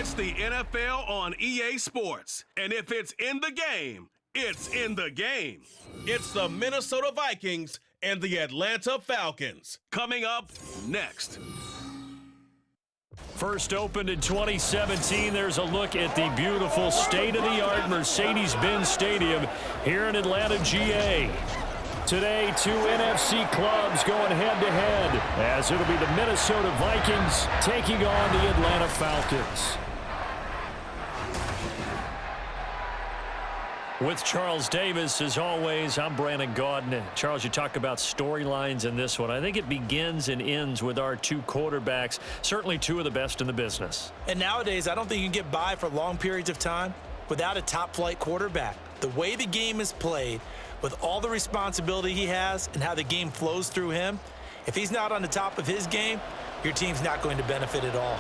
It's the NFL on EA Sports. And if it's in the game, it's in the game. It's the Minnesota Vikings and the Atlanta Falcons. Coming up next. First opened in 2017, there's a look at the beautiful state-of-the-art Mercedes-Benz Stadium here in Atlanta, GA. Today, two NFC clubs going head-to-head as it'll be the Minnesota Vikings taking on the Atlanta Falcons. With Charles Davis, as always, I'm Brandon Gaudin. Charles, you talk about storylines in this one. I think it begins and ends with our two quarterbacks, certainly two of the best in the business. And nowadays, I don't think you can get by for long periods of time without a top-flight quarterback. The way the game is played, with all the responsibility he has and how the game flows through him, if he's not on the top of his game, your team's not going to benefit at all.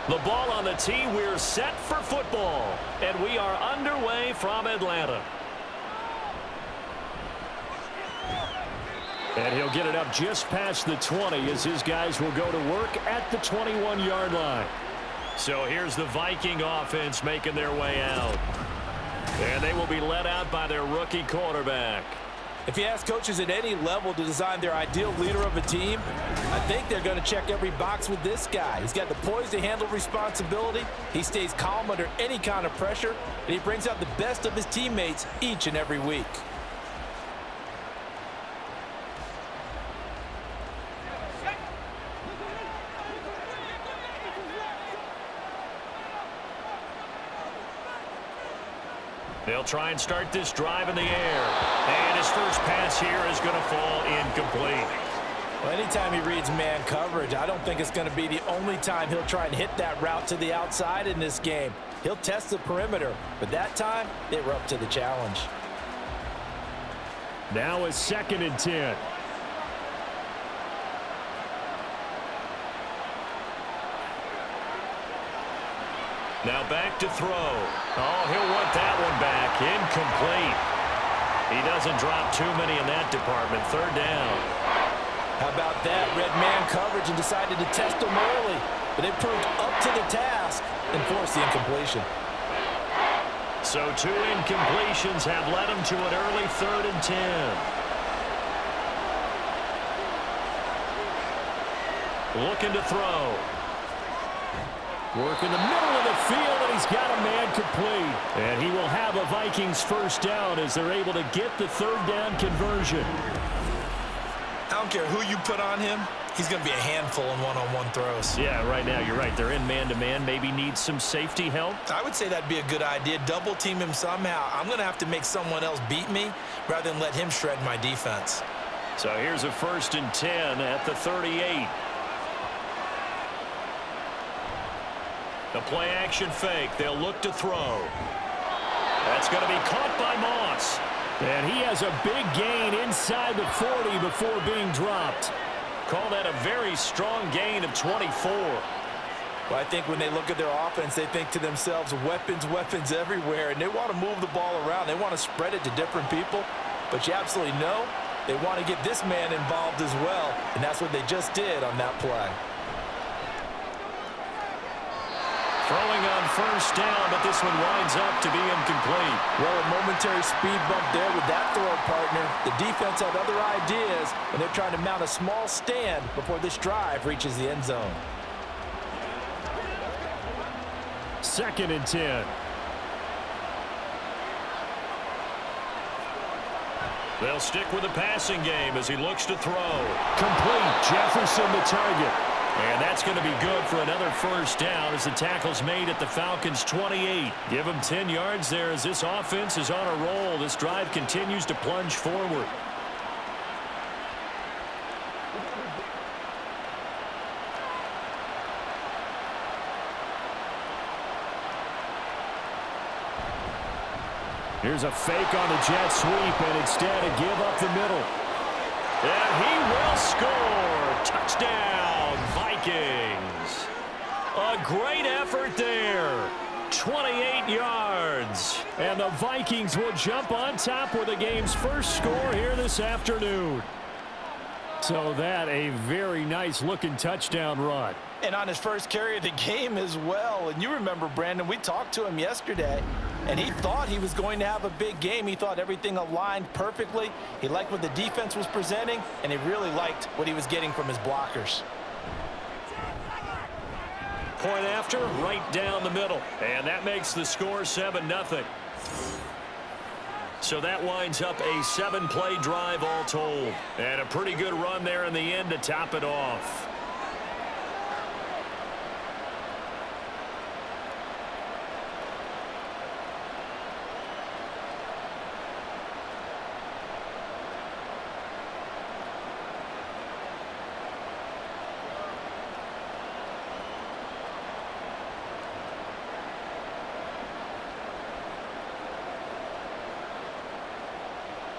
The ball on the tee, we're set for football, and we are underway from Atlanta. And he'll get it up just past the 20 as his guys will go to work at the 21-yard line. So here's the Viking offense making their way out. And they will be led out by their rookie quarterback. If you ask coaches at any level to design their ideal leader of a team, I think they're going to check every box with this guy. He's got the poise to handle responsibility. He stays calm under any kind of pressure, and he brings out the best of his teammates each and every week. They'll try and start this drive in the air. And his first pass here is going to fall incomplete. Well, anytime he reads man coverage, I don't think it's going to be the only time he'll try and hit that route to the outside in this game. He'll test the perimeter, but that time, they were up to the challenge. Now a 2nd and 10. Now back to throw. Oh, he'll want that one back. Incomplete. He doesn't drop too many in that department. 3rd down. How about that? Red man coverage and decided to test them early. But it proved up to the task and forced the incompletion. So 2 incompletions have led him to an early 3rd and 10. Looking to throw. Work in the middle of the field, and he's got a man complete. And he will have a Vikings first down as they're able to get the 3rd down conversion. I don't care who you put on him. He's going to be a handful in one-on-one throws. Yeah, right now, you're right. They're in man-to-man. Maybe need some safety help. I would say that'd be a good idea. Double team him somehow. I'm going to have to make someone else beat me rather than let him shred my defense. So here's a 1st and 10 at the 38. The play-action fake. They'll look to throw. That's going to be caught by Moss. And he has a big gain inside the 40 before being dropped. Call that a very strong gain of 24. Well, I think when they look at their offense, they think to themselves, weapons, weapons everywhere, and they want to move the ball around. They want to spread it to different people. But you absolutely know they want to get this man involved as well, and that's what they just did on that play. Throwing on 1st down, but this one winds up to be incomplete. Well, a momentary speed bump there with that throw partner. The defense had other ideas, and they're trying to mount a small stand before this drive reaches the end zone. 2nd and 10. They'll stick with the passing game as he looks to throw. Complete. Jefferson the target. And that's going to be good for another first down as the tackle's made at the Falcons' 28. Give them 10 yards there as this offense is on a roll. This drive continues to plunge forward. Here's a fake on the jet sweep, and instead a give up the middle. And he will score. Touchdown, Vikings. A great effort there. 28 yards. And the Vikings will jump on top with the game's first score here this afternoon. So that a very nice looking touchdown run. And on his first carry of the game as well. And you remember, Brandon, we talked to him yesterday, and he thought he was going to have a big game. He thought everything aligned perfectly. He liked what the defense was presenting, and he really liked what he was getting from his blockers. Point after, right down the middle. And that makes the score 7-0. So that winds up a 7-play drive all told. And a pretty good run there in the end to top it off.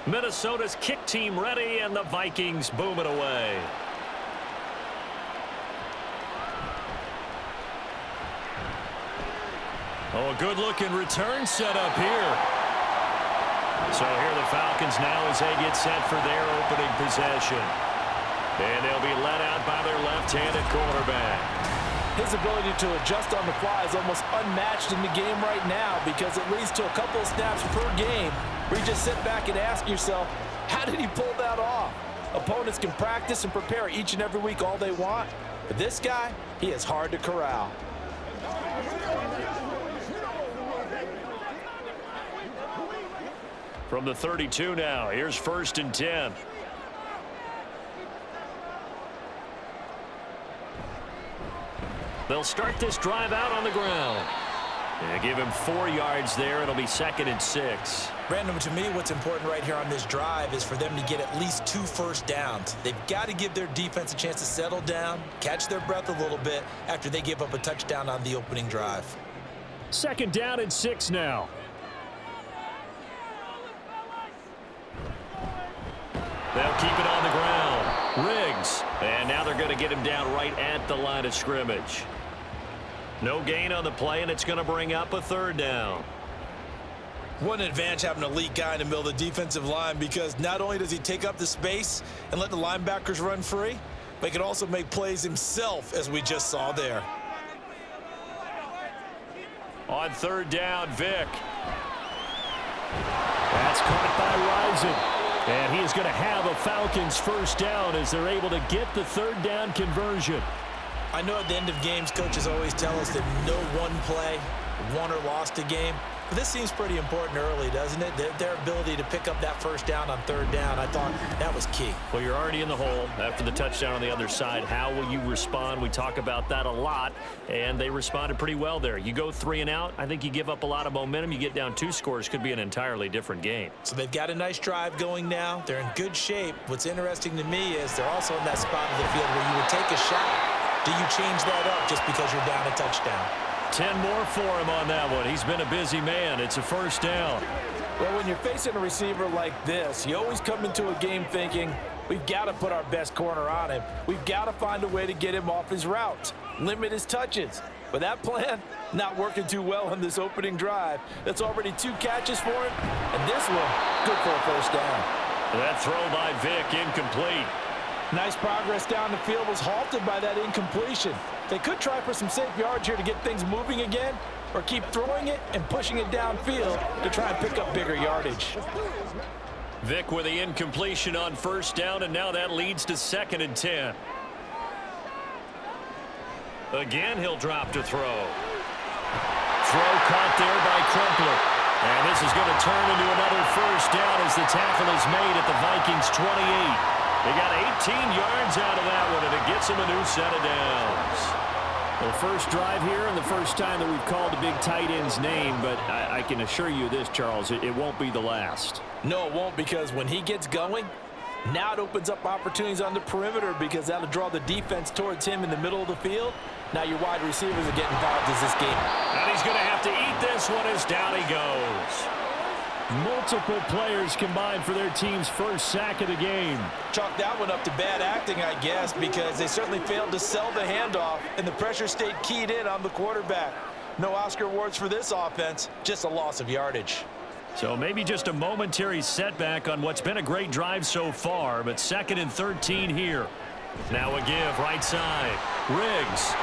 Minnesota's kick team ready, and the Vikings boom it away. Oh, a good-looking return set up here. So here the Falcons now as they get set for their opening possession. And they'll be led out by their left-handed quarterback. His ability to adjust on the fly is almost unmatched in the game right now, because it leads to a couple of snaps per game where you just sit back and ask yourself, how did he pull that off? Opponents can practice and prepare each and every week all they want, but this guy, he is hard to corral. From the 32 now, here's 1st and 10. They'll start this drive out on the ground. Yeah, give him 4 yards there. It'll be 2nd and 6. Brandon, to me, what's important right here on this drive is for them to get at least 2 first downs. They've got to give their defense a chance to settle down, catch their breath a little bit after they give up a touchdown on the opening drive. 2nd down and 6 now. They'll keep it on the ground. Riggs. And now they're going to get him down right at the line of scrimmage. No gain on the play, and it's going to bring up a 3rd down. What an advantage having an elite guy in the middle of the defensive line, because not only does he take up the space and let the linebackers run free, but he can also make plays himself, as we just saw there. On 3rd down, Vic. That's caught by Rising. And he is going to have a Falcons 1st down as they're able to get the 3rd down conversion. I know at the end of games, coaches always tell us that no one play won or lost a game. But this seems pretty important early, doesn't it? Their ability to pick up that 1st down on 3rd down, I thought that was key. Well, you're already in the hole after the touchdown on the other side. How will you respond? We talk about that a lot, and they responded pretty well there. You go 3 and out, I think you give up a lot of momentum. You get down 2 scores, could be an entirely different game. So they've got a nice drive going now. They're in good shape. What's interesting to me is they're also in that spot of the field where you would take a shot. Do you change that up just because you're down a touchdown? 10 more for him on that one. He's been a busy man. It's a 1st down. Well, when you're facing a receiver like this, you always come into a game thinking, we've got to put our best corner on him. We've got to find a way to get him off his routes, limit his touches. But that plan, not working too well on this opening drive. That's already 2 catches for him, and this one, good for a 1st down. That throw by Vic, incomplete. Nice progress down the field was halted by that incompletion. They could try for some safe yards here to get things moving again, or keep throwing it and pushing it downfield to try and pick up bigger yardage. Vic with the incompletion on 1st down, and now that leads to 2nd and 10. Again, he'll drop to throw. Throw caught there by Crumpler. And this is going to turn into another 1st down as the tackle is made at the Vikings' 28. They got 18 yards out of that one, and it gets them a new set of downs. Well, first drive here and the first time that we've called a big tight end's name, but I can assure you this, Charles, it won't be the last. No, it won't, because when he gets going, now it opens up opportunities on the perimeter because that'll draw the defense towards him in the middle of the field. Now your wide receivers are getting involved as this game. And he's going to have to eat this one as down he goes. Multiple players combined for their team's first sack of the game. Chalk that one up to bad acting, I guess, because they certainly failed to sell the handoff, and the pressure stayed keyed in on the quarterback. No Oscar awards for this offense, just a loss of yardage. So maybe just a momentary setback on what's been a great drive so far, but 2nd and 13 here. Now a give right side. Riggs.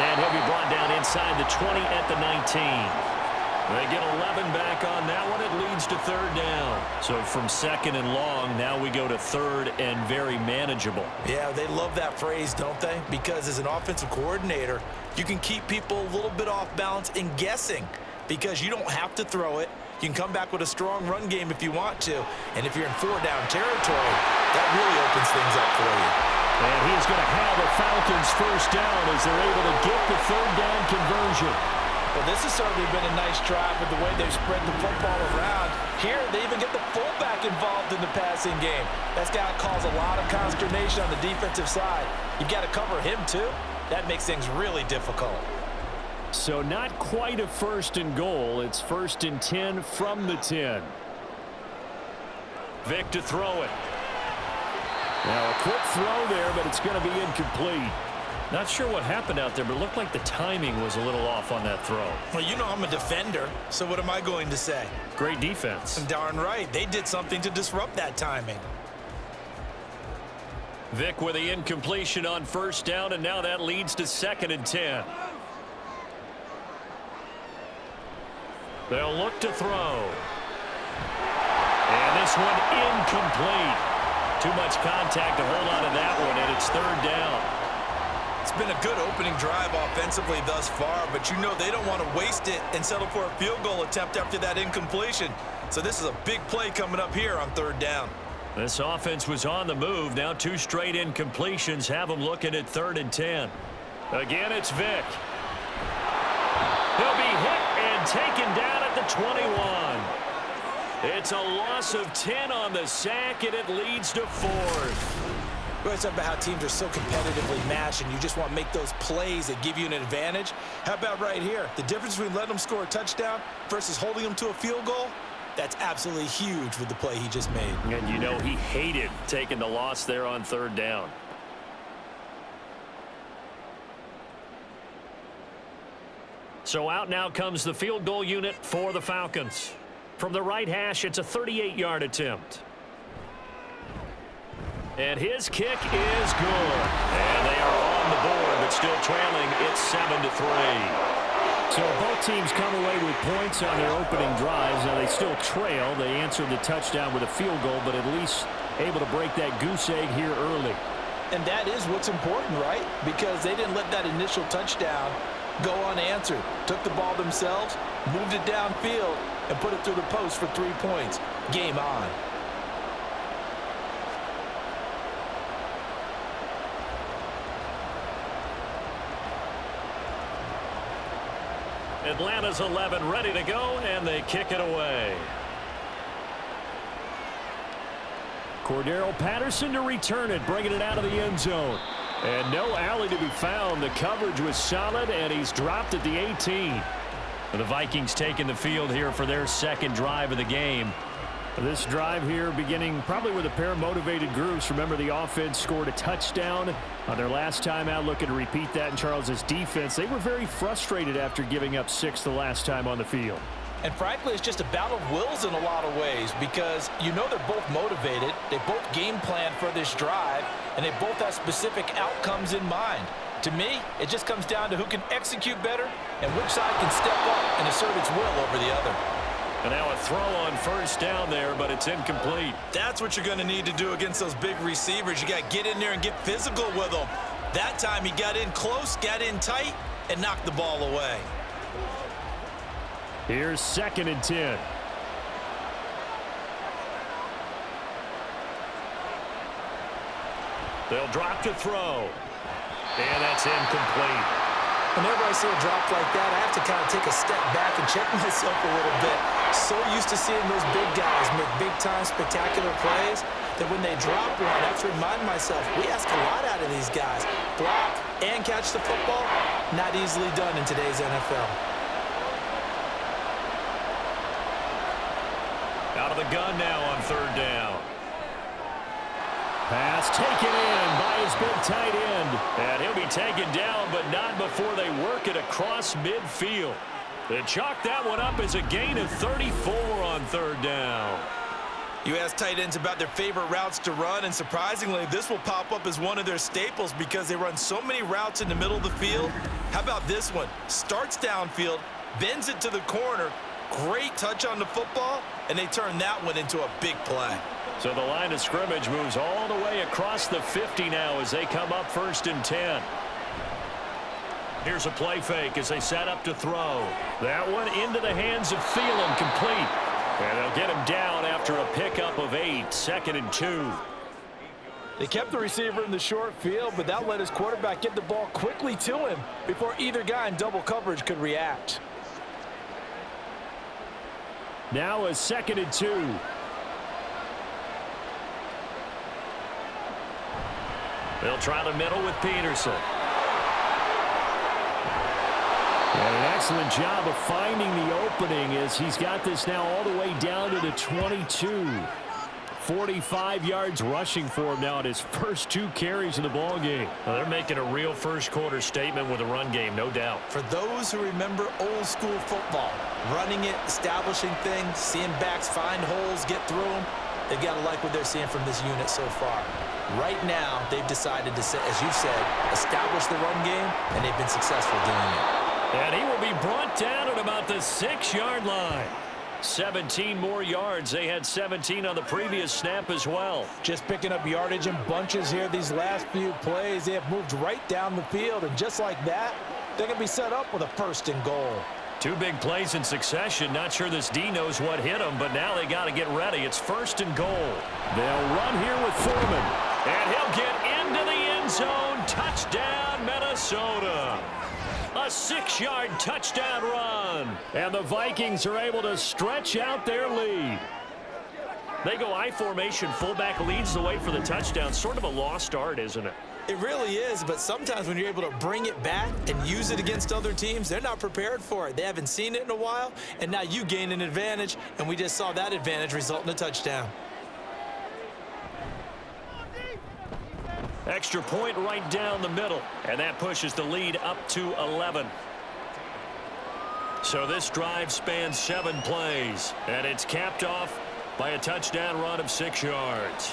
And he'll be brought down inside the 20 at the 19. They get 11 back on that one. It leads to 3rd down. So from 2nd and long, now we go to 3rd and very manageable. Yeah, they love that phrase, don't they? Because as an offensive coordinator, you can keep people a little bit off balance and guessing because you don't have to throw it. You can come back with a strong run game if you want to. And if you're in 4-down territory, that really opens things up for you. And he's going to have the Falcons first down as they're able to get the 3rd down conversion. Well, this has certainly been a nice drive with the way they've spread the football around. Here, they even get the fullback involved in the passing game. That's got to cause a lot of consternation on the defensive side. You've got to cover him, too. That makes things really difficult. So not quite a 1st and goal. It's 1st and 10 from the 10. Vic to throw it. Now a quick throw there, but it's going to be incomplete. Not sure what happened out there, but it looked like the timing was a little off on that throw. Well, you know I'm a defender, so what am I going to say? Great defense. Darn right. They did something to disrupt that timing. Vic with the incompletion on 1st down, and now that leads to 2nd and 10. They'll look to throw. And this one incomplete. Too much contact to hold on to that one, and it's 3rd down. It's been a good opening drive offensively thus far, but you know they don't want to waste it and settle for a field goal attempt after that incompletion. So this is a big play coming up here on 3rd down. This offense was on the move. Now 2 straight incompletions have them looking at 3rd and 10. Again, it's Vic. He'll be hit and taken down at the 21. It's a loss of 10 on the sack, and it leads to 4th. We always talk about how teams are so competitively matched and you just want to make those plays that give you an advantage. How about right here? The difference between letting them score a touchdown versus holding them to a field goal, that's absolutely huge with the play he just made. And you know he hated taking the loss there on 3rd down. So out now comes the field goal unit for the Falcons. From the right hash, it's a 38-yard attempt. And his kick is good. And they are on the board, but still trailing. It's 7-3. So both teams come away with points on their opening drives. Now they still trail. They answered the touchdown with a field goal, but at least able to break that goose egg here early. And that is what's important, right? Because they didn't let that initial touchdown go unanswered. Took the ball themselves, moved it downfield, and put it through the post for 3 points. Game on. Atlanta's 11 ready to go, and they kick it away. Cordero Patterson to return it, bringing it out of the end zone. And no alley to be found. The coverage was solid, and he's dropped at the 18. The Vikings taking the field here for their 2nd drive of the game. This drive here beginning probably with a pair of motivated groups. Remember, the offense scored a touchdown on their last time out, looking to repeat that in Charles's defense. They were very frustrated after giving up 6 the last time on the field. And frankly, it's just a battle of wills in a lot of ways because you know they're both motivated. They both game plan for this drive, and they both have specific outcomes in mind. To me, it just comes down to who can execute better and which side can step up and assert its will over the other. And now a throw on 1st down there, but it's incomplete. That's what you're going to need to do against those big receivers. You got to get in there and get physical with them. That time he got in close, got in tight, and knocked the ball away. Here's 2nd and 10. They'll drop to throw. And that's incomplete. Whenever I see a drop like that, I have to kind of take a step back and check myself a little bit. So used to seeing those big guys make big-time spectacular plays that when they drop one, I have to remind myself, we ask a lot out of these guys. Block and catch the football, not easily done in today's NFL. Out of the gun now on third down. Pass taken in by his big tight end. And he'll be taken down, but not before they work it across midfield. They chalk that one up as a gain of 34 on third down. You ask tight ends about their favorite routes to run, and surprisingly, this will pop up as one of their staples because they run so many routes in the middle of the field. How about this one? Starts downfield, bends it to the corner, great touch on the football, and they turn that one into a big play. So the line of scrimmage moves all the way across the 50 now as they come up 1st and 10. Here's a play fake as they set up to throw. That one into the hands of Thielen, complete. And they'll get him down after a pickup of 8, 2nd and 2. They kept the receiver in the short field, but that let his quarterback get the ball quickly to him before either guy in double coverage could react. Now a 2nd and 2. They'll try the middle with Peterson. And an excellent job of finding the opening as he's got this now all the way down to the 22. 45 yards rushing for him now at his first 2 carries in the ballgame. Well, they're making a real first-quarter statement with a run game, no doubt. For those who remember old-school football, running it, establishing things, seeing backs find holes, get through them, they've got to like what they're seeing from this unit so far. Right now, they've decided to, as you said, establish the run game, and they've been successful doing it. And he will be brought down at about the 6-yard line. 17 more yards. They had 17 on the previous snap as well. Just picking up yardage in bunches here these last few plays. They have moved right down the field, and just like that, they're going to be set up with a 1st and goal. 2 big plays in succession. Not sure this D knows what hit him, but now they got to get ready. It's 1st and goal. They'll run here with Foreman. And he'll get into the end zone. Touchdown, Minnesota. A 6-yard touchdown run. And the Vikings are able to stretch out their lead. They go I formation. Fullback leads the way for the touchdown. Sort of a lost art, isn't it? It really is, but sometimes when you're able to bring it back and use it against other teams, they're not prepared for it. They haven't seen it in a while, and now you gain an advantage, and we just saw that advantage result in a touchdown. Extra point right down the middle, and that pushes the lead up to 11. So this drive spans 7 plays, and it's capped off by a touchdown run of 6 yards.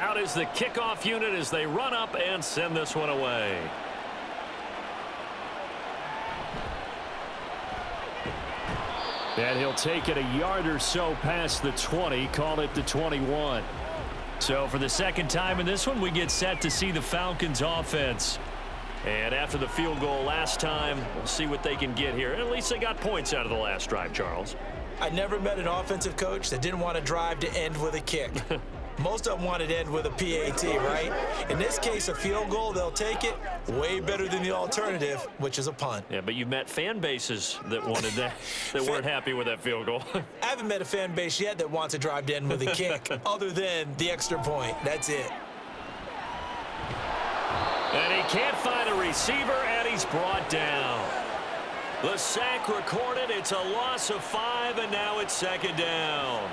Out is the kickoff unit as they run up and send this one away. And he'll take it a yard or so past the 20, call it the 21. So for the second time in this one, we get set to see the Falcons offense. And after the field goal last time, we'll see what they can get here. At least they got points out of the last drive, Charles. I never met an offensive coach that didn't want to drive to end with a kick. Most of them wanted to end with a PAT, right? In this case, a field goal, they'll take it. Way better than the alternative, which is a punt. Yeah, but you've met fan bases that wanted that, that weren't happy with that field goal. I haven't met a fan base yet that wants to drive to end with a kick, other than the extra point. That's it. And he can't find a receiver, and he's brought down. The sack recorded. It's a loss of 5, and now it's 2nd down.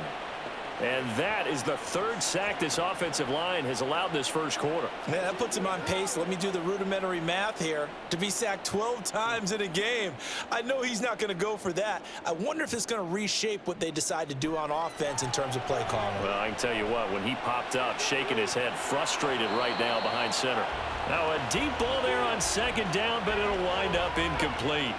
And that is the 3rd sack this offensive line has allowed this first quarter. Man, that puts him on pace. Let me do the rudimentary math here. To be sacked 12 times in a game. I know he's not going to go for that. I wonder if it's going to reshape what they decide to do on offense in terms of play calling. Well, I can tell you what, when he popped up, shaking his head, frustrated right now behind center. Now a deep ball there on 2nd down, but it'll wind up incomplete.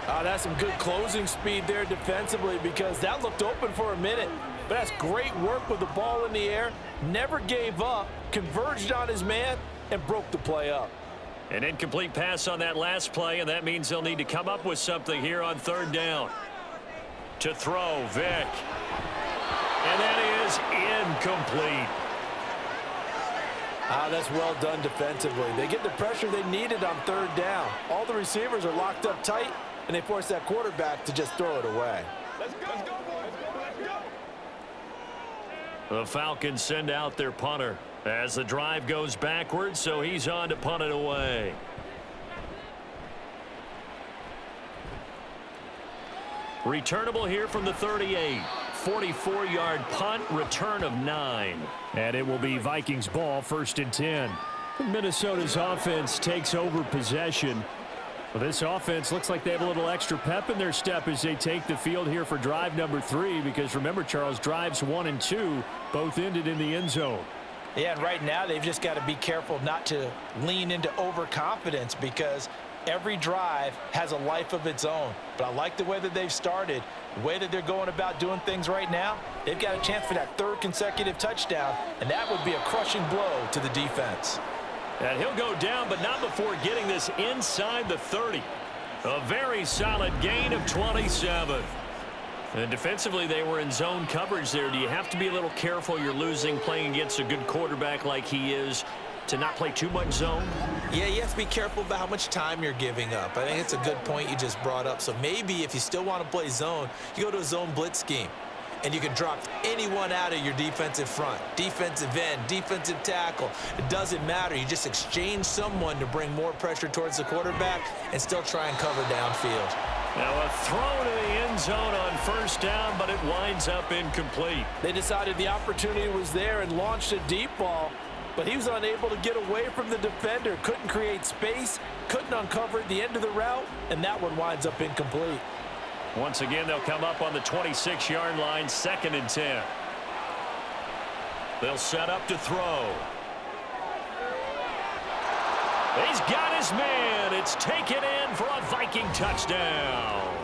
That's some good closing speed there defensively because that looked open for a minute. That's great work with the ball in the air. Never gave up, converged on his man, and broke the play up. An incomplete pass on that last play, and that means they'll need to come up with something here on third down. To throw, Vic. And that is incomplete. That's well done defensively. They get the pressure they needed on third down. All the receivers are locked up tight, and they force that quarterback to just throw it away. Let's go, boys. Let's go. The Falcons send out their punter as the drive goes backwards, so he's on to punt it away. Returnable here from the 38. 44-yard punt, return of 9. And it will be Vikings ball, 1st and 10. Minnesota's offense takes over possession. Well, this offense looks like they have a little extra pep in their step as they take the field here for drive number 3, because remember, Charles, drives 1 and 2 both ended in the end zone. Yeah, and right now they've just got to be careful not to lean into overconfidence, because every drive has a life of its own. But I like the way that they've started, the way that they're going about doing things right now. They've got a chance for that 3rd consecutive touchdown, and that would be a crushing blow to the defense. And he'll go down, but not before getting this inside the 30. A very solid gain of 27. And defensively, they were in zone coverage there. Do you have to be a little careful? You're losing playing against a good quarterback like he is, to not play too much zone? Yeah, you have to be careful about how much time you're giving up. I think it's a good point you just brought up. So maybe if you still want to play zone, you go to a zone blitz scheme, and you can drop anyone out of your defensive front, defensive end, defensive tackle. It doesn't matter. You just exchange someone to bring more pressure towards the quarterback and still try and cover downfield. Now a throw to the end zone on 1st down, but it winds up incomplete. They decided the opportunity was there and launched a deep ball, but he was unable to get away from the defender, couldn't create space, couldn't uncover the end of the route, and that one winds up incomplete. Once again, they'll come up on the 26-yard line, 2nd and 10. They'll set up to throw. He's got his man. It's taken in for a Viking touchdown.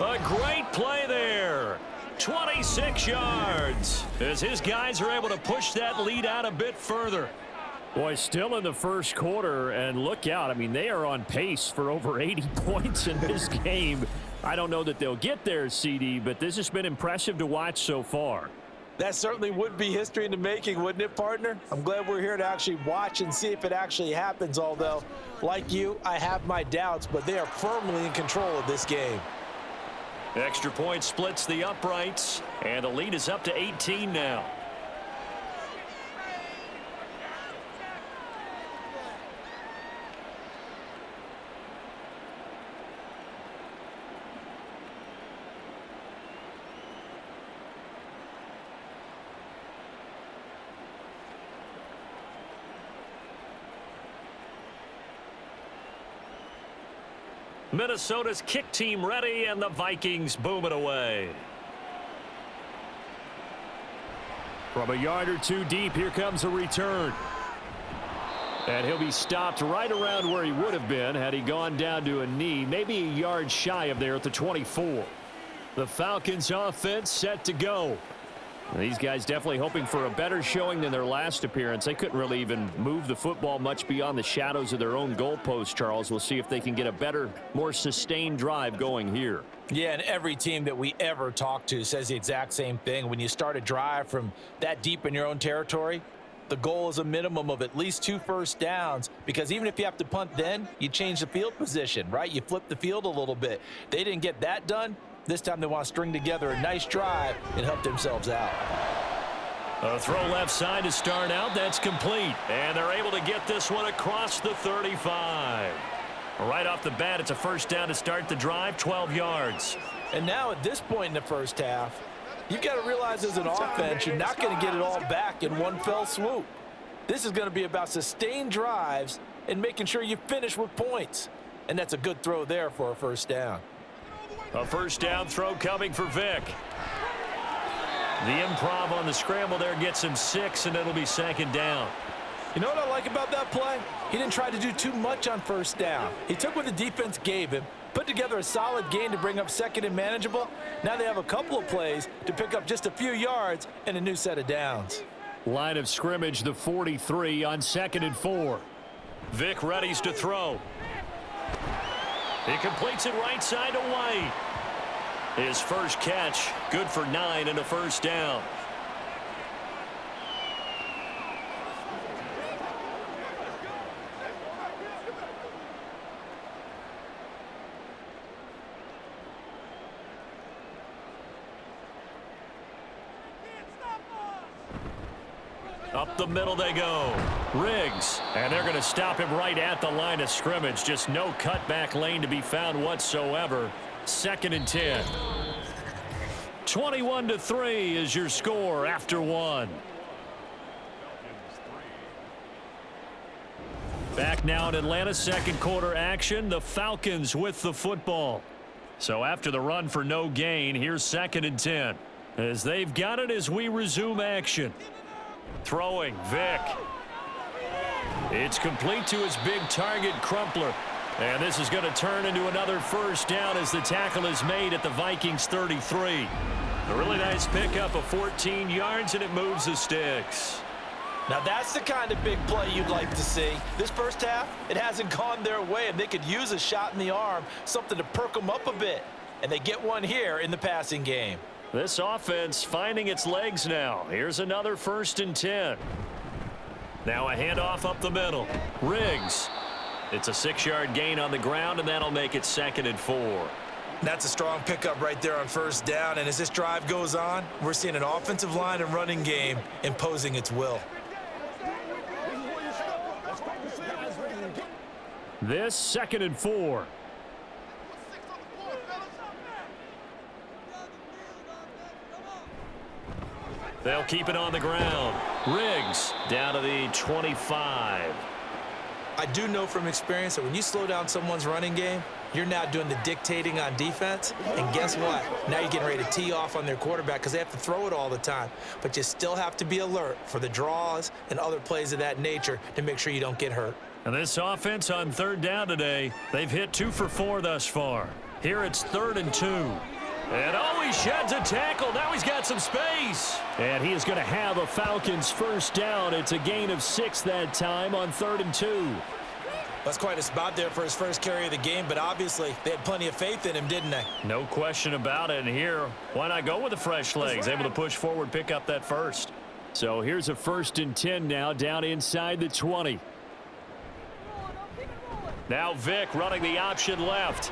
A great play there. 26 yards as his guys are able to push that lead out a bit further. Boy, still in the 1st quarter, and look out. I mean, they are on pace for over 80 points in this game. I don't know that they'll get there, CD, but this has been impressive to watch so far. That certainly would be history in the making, wouldn't it, partner? I'm glad we're here to actually watch and see if it actually happens, although, like you, I have my doubts, but they are firmly in control of this game. Extra point splits the uprights, and the lead is up to 18 now. Minnesota's kick team ready, and the Vikings boom it away. From a yard or two deep, here comes a return. And he'll be stopped right around where he would have been had he gone down to a knee, maybe a yard shy of there at the 24. The Falcons offense set to go. These guys definitely hoping for a better showing than their last appearance. They couldn't really even move the football much beyond the shadows of their own goalpost, Charles. We'll see if they can get a better, more sustained drive going here. Yeah, and every team that we ever talk to says the exact same thing. When you start a drive from that deep in your own territory, the goal is a minimum of at least 2 first downs, because even if you have to punt then, you change the field position, right? You flip the field a little bit. They didn't get that done. This time they want to string together a nice drive and help themselves out. A throw left side to start out. That's complete. And they're able to get this one across the 35. Right off the bat, it's a 1st down to start the drive, 12 yards. And now at this point in the 1st half, you've got to realize as an offense, you're not going to get it all back in one fell swoop. This is going to be about sustained drives and making sure you finish with points. And that's a good throw there for a 1st down. A 1st down throw coming for Vic. The improv on the scramble there gets him 6, and it'll be 2nd down. You know what I like about that play? He didn't try to do too much on first down. He took what the defense gave him, put together a solid gain to bring up second and manageable. Now they have a couple of plays to pick up just a few yards and a new set of downs. Line of scrimmage, the 43 on 2nd and 4. Vic readies to throw. He completes it right side to White. His first catch, good for 9 and a first down. Up the middle they go. Riggs. And they're going to stop him right at the line of scrimmage. Just no cutback lane to be found whatsoever. 2nd and 10. 21-3 is your score after 1. Back now in Atlanta, second quarter action. The Falcons with the football. So after the run for no gain, here's 2nd and 10. As they've got it as we resume action. Throwing, Vic. It's complete to his big target, Crumpler. And this is going to turn into another first down as the tackle is made at the Vikings 33. A really nice pickup of 14 yards, and it moves the sticks. Now that's the kind of big play you'd like to see. This first half, it hasn't gone their way, and they could use a shot in the arm, something to perk them up a bit. And they get one here in the passing game. This offense finding its legs now. Here's another 1st and 10. Now a handoff up the middle. Riggs. It's a 6-yard gain on the ground, and that'll make it 2nd and 4. That's a strong pickup right there on first down. And as this drive goes on, we're seeing an offensive line and running game imposing its will. This 2nd and 4. They'll keep it on the ground. Riggs down to the 25. I do know from experience that when you slow down someone's running game, you're now doing the dictating on defense. And guess what? Now you're getting ready to tee off on their quarterback because they have to throw it all the time. But you still have to be alert for the draws and other plays of that nature to make sure you don't get hurt. And this offense on 3rd down today, they've hit 2 for 4 thus far. Here it's 3rd and 2. And oh, he sheds a tackle. Now he's got some space. And he is going to have a Falcons first down. It's a gain of 6 that time on 3rd and 2. That's quite a spot there for his first carry of the game, but obviously they had plenty of faith in him, didn't they? No question about it. And here, why not go with the fresh legs? Able to push forward, pick up that first. So here's a 1st and 10 now down inside the 20. Now Vic running the option left.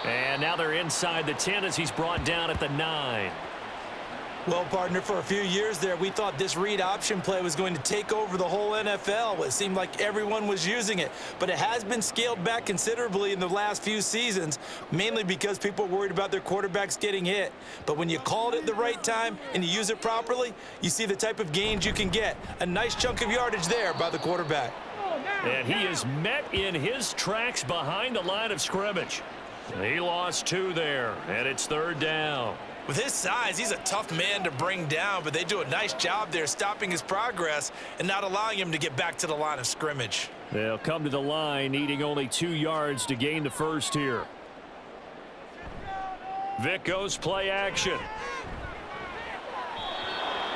And now they're inside the 10 as he's brought down at the 9. Well, partner, for a few years there, we thought this read option play was going to take over the whole NFL. It seemed like everyone was using it, but it has been scaled back considerably in the last few seasons, mainly because people are worried about their quarterbacks getting hit. But when you call it at the right time and you use it properly, you see the type of gains you can get. A nice chunk of yardage there by the quarterback. And he is met in his tracks behind the line of scrimmage. He lost 2 there, and it's 3rd down. With his size, he's a tough man to bring down, but they do a nice job there stopping his progress and not allowing him to get back to the line of scrimmage. They'll come to the line, needing only 2 yards to gain the first here. Vic goes play action.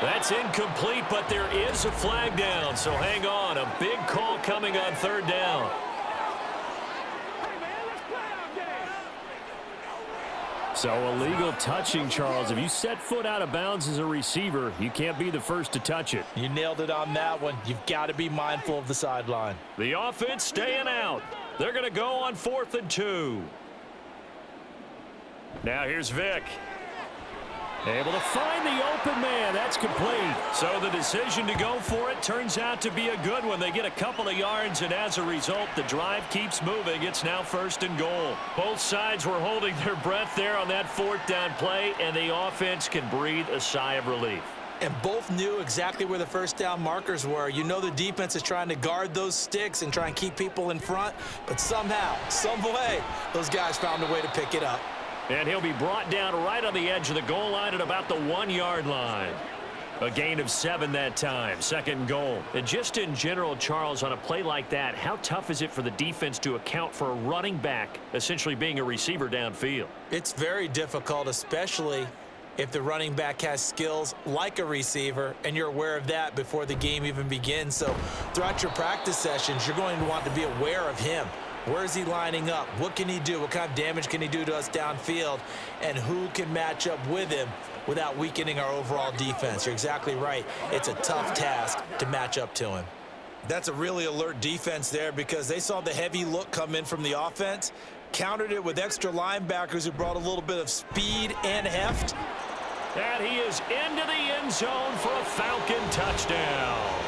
That's incomplete, but there is a flag down, so hang on. A big call coming on 3rd down. So illegal touching, Charles. If you set foot out of bounds as a receiver, you can't be the first to touch it. You nailed it on that one. You've got to be mindful of the sideline. The offense staying out. They're going to go on 4th and 2. Now here's Vic. Able to find the open man. That's complete. So the decision to go for it turns out to be a good one. They get a couple of yards, and as a result, the drive keeps moving. It's now 1st and goal. Both sides were holding their breath there on that 4th down play, and the offense can breathe a sigh of relief. And both knew exactly where the first down markers were. You know the defense is trying to guard those sticks and try and keep people in front, but somehow, some way, those guys found a way to pick it up. And he'll be brought down right on the edge of the goal line at about the 1-yard line. A gain of 7 that time, 2nd and goal. And just in general, Charles, on a play like that, how tough is it for the defense to account for a running back essentially being a receiver downfield? It's very difficult, especially if the running back has skills like a receiver, and you're aware of that before the game even begins. So throughout your practice sessions, you're going to want to be aware of him. Where is he lining up? What can he do? What kind of damage can he do to us downfield? And who can match up with him without weakening our overall defense? You're exactly right. It's a tough task to match up to him. That's a really alert defense there because they saw the heavy look come in from the offense, countered it with extra linebackers who brought a little bit of speed and heft. And he is into the end zone for a Falcon touchdown.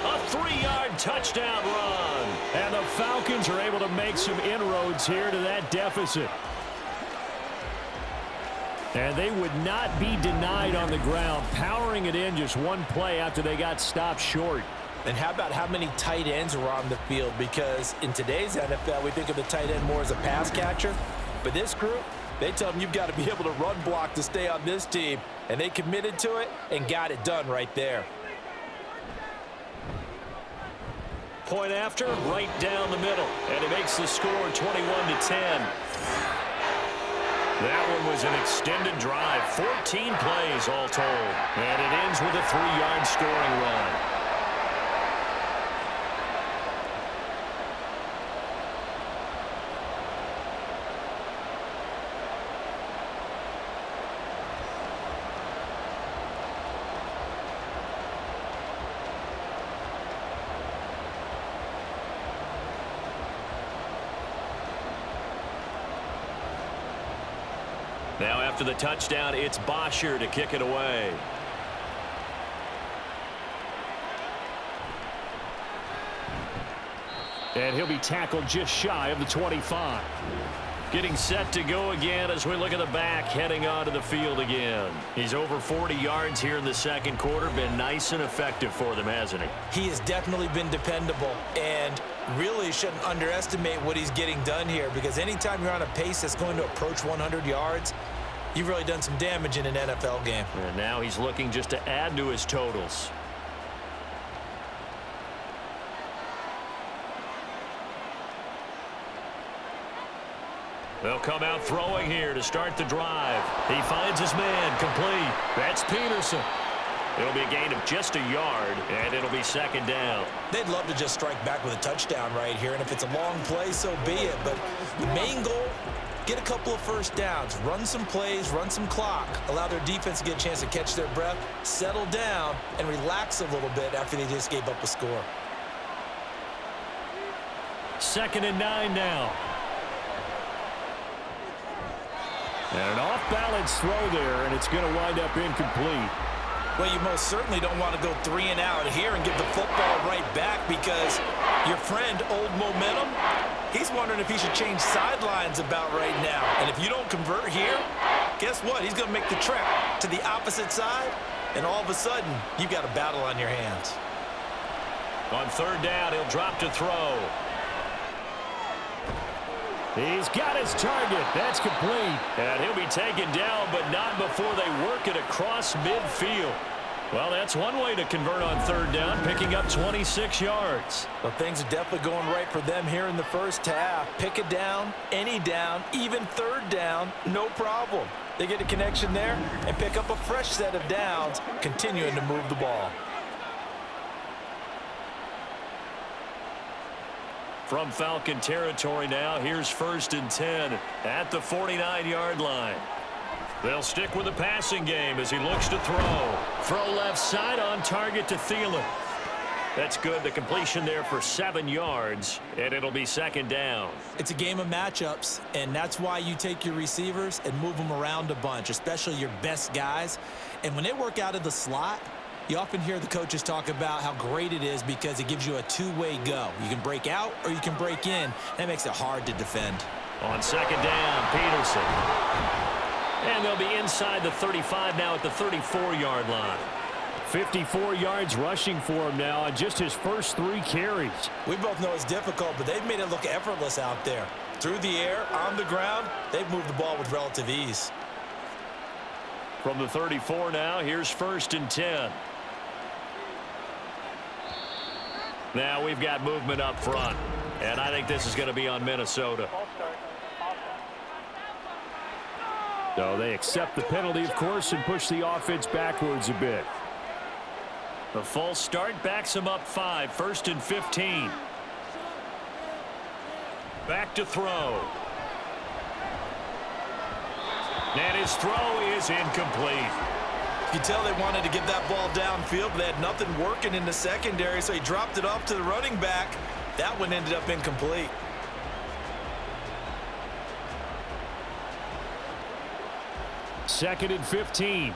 A 3-yard touchdown run. And the Falcons are able to make some inroads here to that deficit. And they would not be denied on the ground, powering it in just one play after they got stopped short. And how about how many tight ends were on the field? Because in today's NFL, we think of the tight end more as a pass catcher. But this group, they tell them you've got to be able to run block to stay on this team. And they committed to it and got it done right there. Point after, right down the middle. And it makes the score 21-10. That one was an extended drive, 14 plays all told. And it ends with a 3-yard scoring run. Now after the touchdown, it's Bosher to kick it away. And he'll be tackled just shy of the 25. Getting set to go again as we look at the back, heading onto the field again. He's over 40 yards here in the second quarter. Been nice and effective for them, hasn't he? He has definitely been dependable and really shouldn't underestimate what he's getting done here because anytime you're on a pace that's going to approach 100 yards, you've really done some damage in an NFL game. And now he's looking just to add to his totals. They'll come out throwing here to start the drive. He finds his man complete. That's Peterson. It'll be a gain of just a yard, and it'll be 2nd down. They'd love to just strike back with a touchdown right here, and if it's a long play, so be it. But the main goal, get a couple of first downs, run some plays, run some clock, allow their defense to get a chance to catch their breath, settle down, and relax a little bit after they just gave up a score. 2nd and 9 now. And an off-balance throw there, and it's going to wind up incomplete. Well, you most certainly don't want to go 3 and out here and give the football right back because your friend, Old Momentum, he's wondering if he should change sidelines about right now. And if you don't convert here, guess what? He's going to make the trek to the opposite side, and all of a sudden, you've got a battle on your hands. On 3rd down, he'll drop to throw. He's got his target. That's complete. And he'll be taken down, but not before they work it across midfield. Well, that's one way to convert on 3rd down, picking up 26 yards. Well, things are definitely going right for them here in the first half. Pick it down, any down, even 3rd down, no problem. They get a connection there and pick up a fresh set of downs, continuing to move the ball. From Falcon territory now, here's 1st and 10 at the 49-yard line. They'll stick with the passing game as he looks to throw. Throw left side on target to Thielen. That's good. The completion there for 7 yards, and it'll be 2nd down. It's a game of matchups, and that's why you take your receivers and move them around a bunch, especially your best guys. And when they work out of the slot, you often hear the coaches talk about how great it is because it gives you a two-way go. You can break out or you can break in. That makes it hard to defend. On 2nd down, Peterson. And they'll be inside the 35 now at the 34-yard line. 54 yards rushing for him now on just his first 3 carries. We both know it's difficult, but they've made it look effortless out there. Through the air, on the ground, they've moved the ball with relative ease. From the 34 now, here's 1st and 10. Now we've got movement up front, and I think this is going to be on Minnesota. So they accept the penalty, of course, and push the offense backwards a bit. The false start backs him up 5, 1st and 15. Back to throw. And his throw is incomplete. You can tell they wanted to get that ball downfield, but they had nothing working in the secondary, so he dropped it off to the running back. That one ended up incomplete. Second and 15.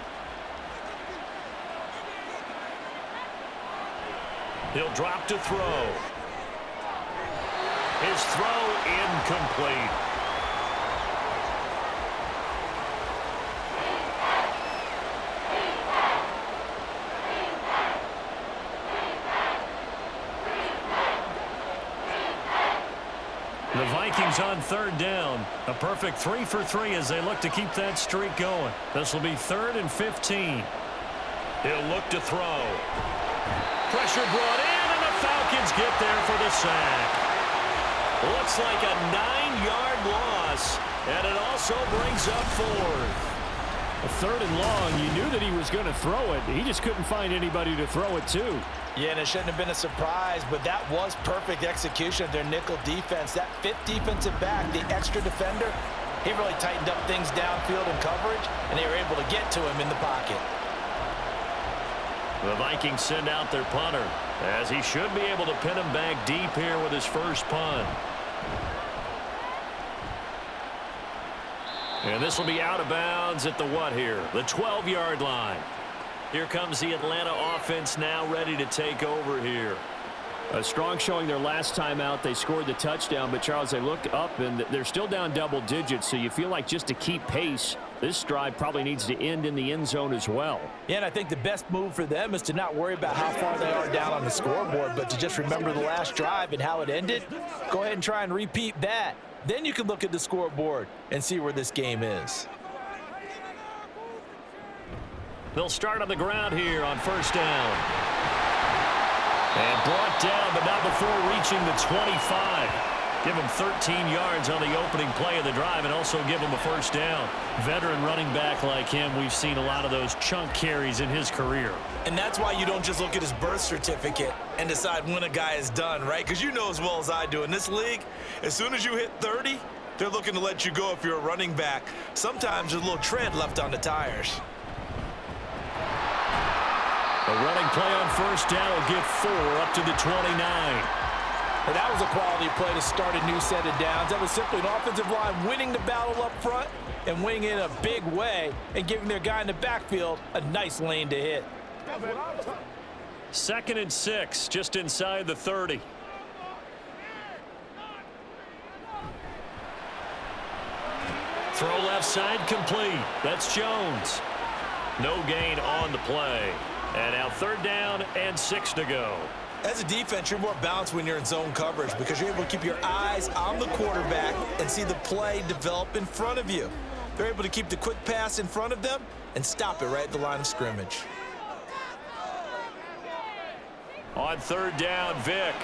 He'll drop to throw. His throw incomplete. The Vikings on 3rd down. A perfect 3 for 3 as they look to keep that streak going. This will be 3rd and 15. He'll look to throw. Pressure brought in, and the Falcons get there for the sack. Looks like a 9-yard loss, and it also brings up 4th. A 3rd and long. You knew that he was going to throw it. He just couldn't find anybody to throw it to. Yeah, and it shouldn't have been a surprise, but that was perfect execution of their nickel defense. That 5th defensive back, the extra defender, he really tightened up things downfield in coverage, and they were able to get to him in the pocket. The Vikings send out their punter, as he should be able to pin him back deep here with his first punt. And this will be out of bounds at the what here? The 12-yard line. Here comes the Atlanta offense now ready to take over here. A strong showing their last time out. They scored the touchdown, but Charles, they look up and they're still down double digits, so you feel like just to keep pace, this drive probably needs to end in the end zone as well. Yeah, and I think the best move for them is to not worry about how far they are down on the scoreboard, but to just remember the last drive and how it ended. Go ahead and try and repeat that. Then you can look at the scoreboard and see where this game is. They'll start on the ground here on 1st down. And brought down, but not before reaching the 25. Give him 13 yards on the opening play of the drive and also give him a 1st down. Veteran running back like him, we've seen a lot of those chunk carries in his career. And that's why you don't just look at his birth certificate and decide when a guy is done, right? Because you know as well as I do, in this league, as soon as you hit 30, they're looking to let you go if you're a running back. Sometimes there's a little tread left on the tires. A running play on 1st down will get 4 up to the 29. And that was a quality play to start a new set of downs. That was simply an offensive line winning the battle up front and winning it in a big way and giving their guy in the backfield a nice lane to hit. 2nd and 6, just inside the 30. Throw left side complete. That's Jones. No gain on the play. And now 3rd down and 6 to go. As a defense, you're more balanced when you're in zone coverage because you're able to keep your eyes on the quarterback and see the play develop in front of you. They're able to keep the quick pass in front of them and stop it right at the line of scrimmage. On 3rd down, Vick.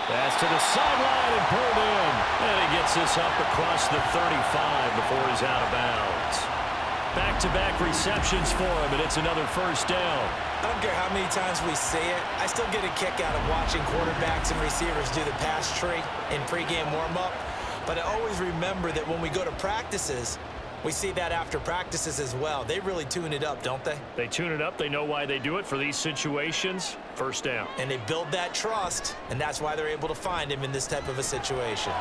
Pass to the sideline and pulled in. And he gets this up across the 35 before he's out of bounds. Back-to-back receptions for him, and it's another 1st down. I don't care how many times we say it, I still get a kick out of watching quarterbacks and receivers do the pass tree in pregame warm-up. But I always remember that when we go to practices, we see that after practices as well. They really tune it up, don't they? They tune it up. They know why they do it for these situations. 1st down. And they build that trust, and that's why they're able to find him in this type of a situation.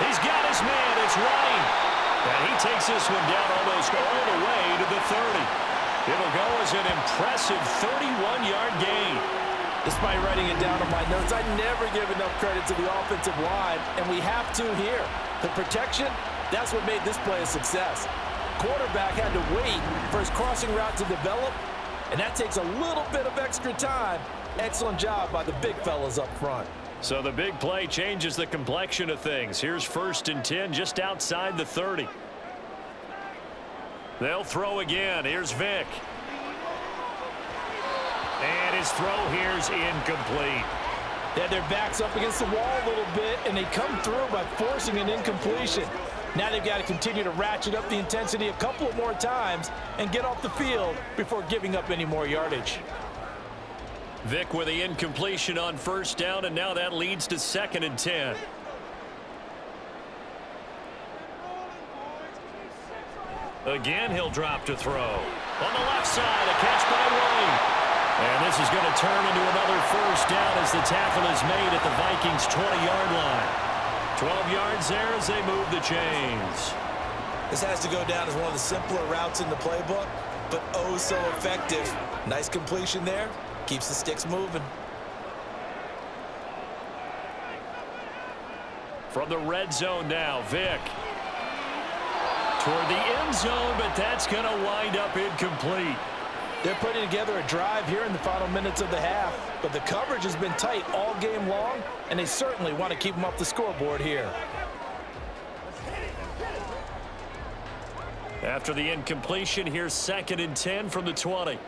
He's got his man. It's Ryan. And he takes this one down almost all the way to the 30. It'll go as an impressive 31-yard gain. Despite writing it down on my notes, I never give enough credit to the offensive line, and we have to here. The protection, that's what made this play a success. Quarterback had to wait for his crossing route to develop, and that takes a little bit of extra time. Excellent job by the big fellas up front. So the big play changes the complexion of things. Here's 1st and 10 just outside the 30. They'll throw again. Here's Vic. And his throw here's incomplete. They had their backs up against the wall a little bit, and they come through by forcing an incompletion. Now they've got to continue to ratchet up the intensity a couple of more times and get off the field before giving up any more yardage. Vic with the incompletion on first down, and now that leads to 2nd and 10. Again, he'll drop to throw. On the left side, a catch by White. And this is going to turn into another first down as the tackle is made at the Vikings' 20-yard line. 12 yards there as they move the chains. This has to go down as one of the simpler routes in the playbook, but oh so effective. Nice completion there. Keeps the sticks moving. From the red zone now, Vic. Toward the end zone, but that's going to wind up incomplete. They're putting together a drive here in the final minutes of the half, but the coverage has been tight all game long, and they certainly want to keep them off the scoreboard here. After the incompletion, here's 2nd and 10 from the 20.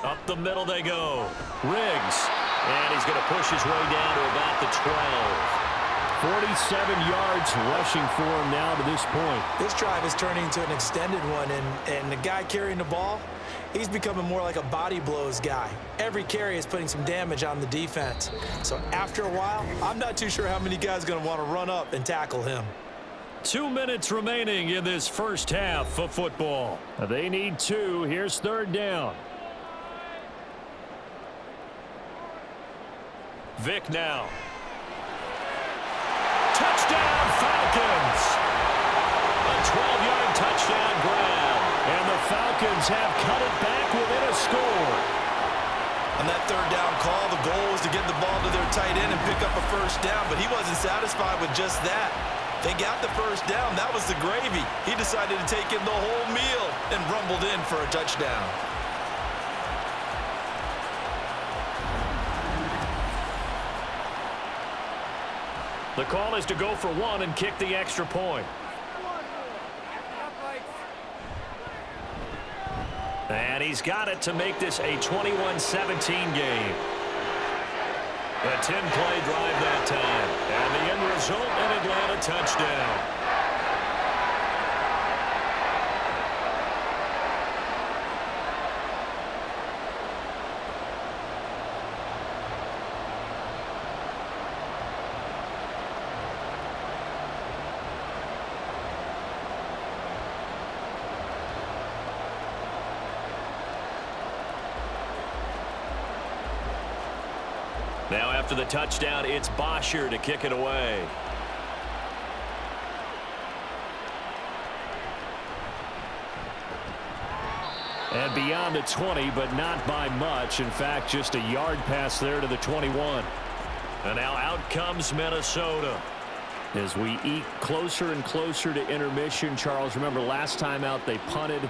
Up the middle they go. Riggs. And he's going to push his way down to about the 12. 47 yards rushing for him now to this point. This drive is turning into an extended one, and the guy carrying the ball, he's becoming more like a body blows guy. Every carry is putting some damage on the defense. So after a while, I'm not too sure how many guys are going to want to run up and tackle him. 2 minutes remaining in this first half of football. They need 2. Here's 3rd down. Vic now. Touchdown, Falcons! A 12-yard touchdown grab. And the Falcons have cut it back within a score. On that 3rd down call, the goal was to get the ball to their tight end and pick up a first down, but he wasn't satisfied with just that. They got the first down. That was the gravy. He decided to take in the whole meal and rumbled in for a touchdown. The call is to go for 1 and kick the extra point. And he's got it to make this a 21-17 game. A 10-play drive that time. And the end result, an Atlanta touchdown. Now after the touchdown, it's Bosher to kick it away. And beyond the 20, but not by much. In fact, just a yard pass there to the 21. And now out comes Minnesota. As we eke closer and closer to intermission, Charles, remember last time out they punted.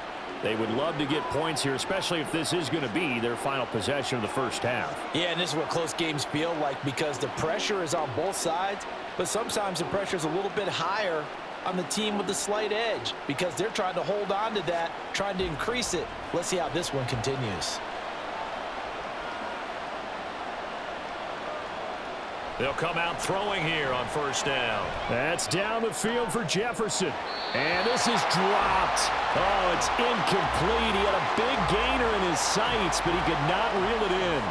They would love to get points here, especially if this is going to be their final possession of the first half. Yeah, and this is what close games feel like because the pressure is on both sides, but sometimes the pressure is a little bit higher on the team with the slight edge because they're trying to hold on to that, trying to increase it. Let's see how this one continues. They'll come out throwing here on first down. That's down the field for Jefferson. And this is dropped. Oh, it's incomplete. He had a big gainer in his sights, but he could not reel it in.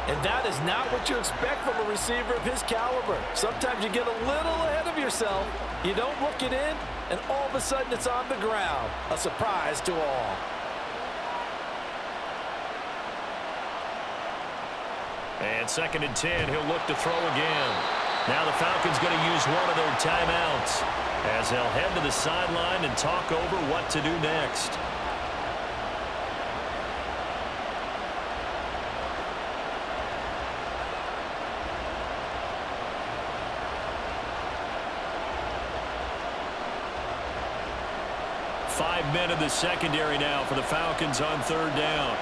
And that is not what you expect from a receiver of his caliber. Sometimes you get a little ahead of yourself. You don't look it in, and all of a sudden it's on the ground. A surprise to all. And 2nd and 10, he'll look to throw again. Now the Falcons going to use one of their timeouts as they'll head to the sideline and talk over what to do next. Five men in the secondary now for the Falcons on 3rd down.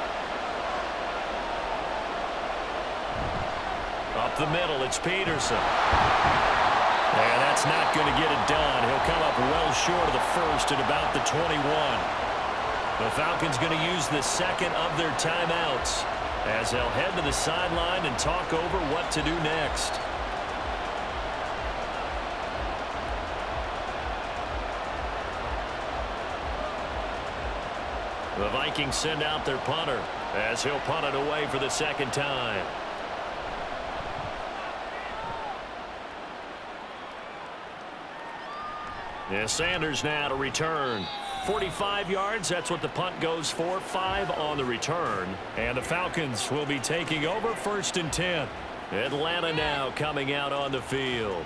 Up the middle, it's Peterson. And that's not going to get it done. He'll come up well short of the first at about the 21. The Falcons going to use the second of their timeouts as they'll head to the sideline and talk over what to do next. The Vikings send out their punter as he'll punt it away for the second time. Yeah, Sanders now to return. 45 yards, that's what the punt goes for. 5 on the return. And the Falcons will be taking over 1st and 10. Atlanta now coming out on the field.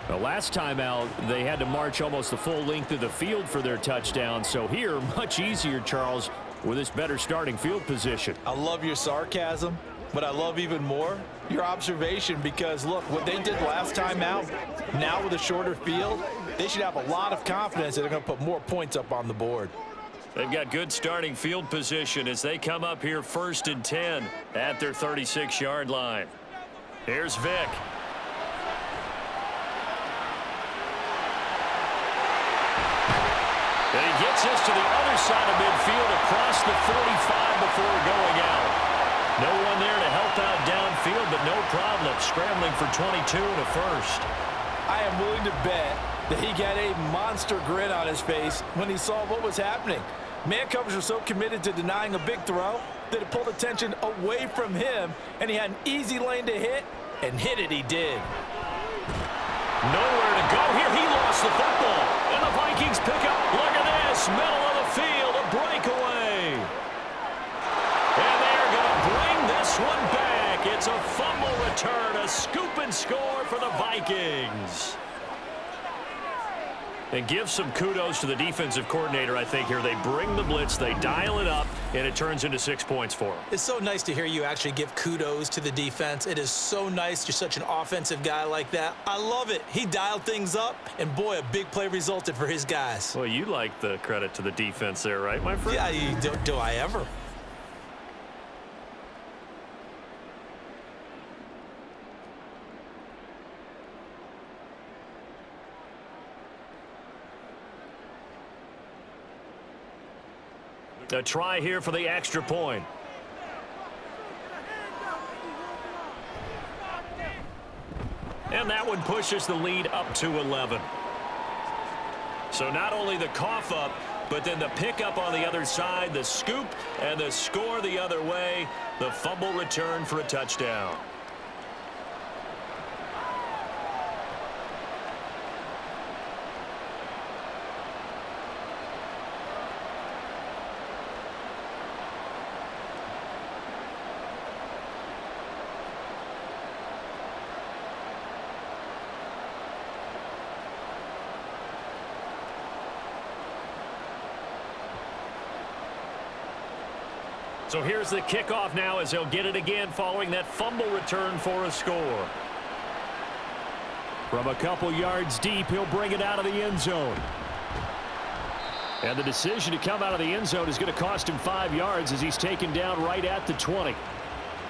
The last time out, they had to march almost the full length of the field for their touchdown. So here, much easier, Charles, with this better starting field position. I love your sarcasm, but I love even more your observation because, look, what they did last time out, now with a shorter field, they should have a lot of confidence that they're going to put more points up on the board. They've got good starting field position as they come up here 1st and 10 at their 36-yard line. Here's Vic. And he gets us to the other side of midfield across the 45 before going out. No one there to help out downfield, but no problem. Scrambling for 22 and a first. I am willing to bet that he got a monster grin on his face when he saw what was happening. Man coverage was so committed to denying a big throw that it pulled attention away from him, and he had an easy lane to hit, and hit it he did. Nowhere to go here. He lost the football. And the Vikings pick up. Look at this. Middle of the field. A breakaway. And they're going to bring this one back. It's a fumble return. A scoop and score for the Vikings. And give some kudos to the defensive coordinator, I think, here. They bring the blitz, they dial it up, and it turns into 6 points for them. It's so nice to hear you actually give kudos to the defense. It is so nice. You're such an offensive guy like that. I love it. He dialed things up, and boy, a big play resulted for his guys. Well, you like the credit to the defense there, right, my friend? Yeah, do I ever? A try here for the extra point. And that one pushes the lead up to 11. So not only the cough up, but then the pickup on the other side, the scoop, and the score the other way. The fumble return for a touchdown. So here's the kickoff now as they'll get it again following that fumble return for a score. From a couple yards deep, he'll bring it out of the end zone. And the decision to come out of the end zone is going to cost him 5 yards as he's taken down right at the 20.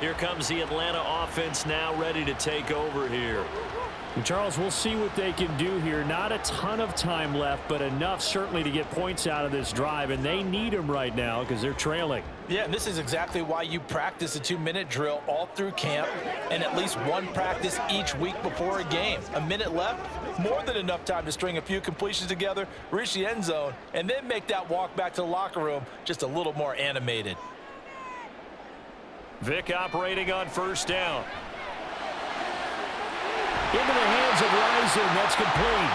Here comes the Atlanta offense now ready to take over here. And Charles, we'll see what they can do here. Not a ton of time left, but enough certainly to get points out of this drive, and they need them right now because they're trailing. Yeah, and this is exactly why you practice a 2-minute drill all through camp and at least one practice each week before a game. A minute left, more than enough time to string a few completions together, reach the end zone, and then make that walk back to the locker room just a little more animated. Vic operating on first down. Into the hands of Rising. That's complete.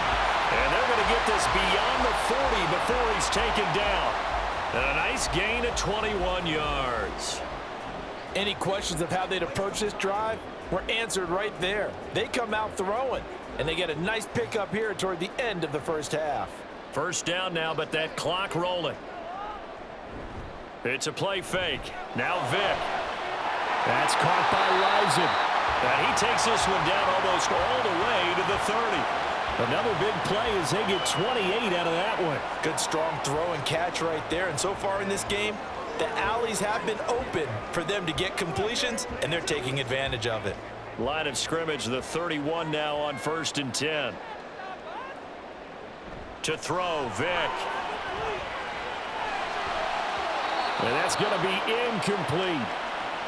And they're going to get this beyond the 40 before he's taken down. And a nice gain of 21 yards. Any questions of how they'd approach this drive were answered right there. They come out throwing, and they get a nice pickup here toward the end of the first half. First down now, but that clock rolling. It's a play fake. Now Vic. That's caught by Rising. And he takes this one down almost all the way to the 30. Another big play as they get 28 out of that one. Good strong throw and catch right there. And so far in this game, the alleys have been open for them to get completions, and they're taking advantage of it. Line of scrimmage, the 31 now on 1st and 10. To throw, Vic. And that's going to be incomplete.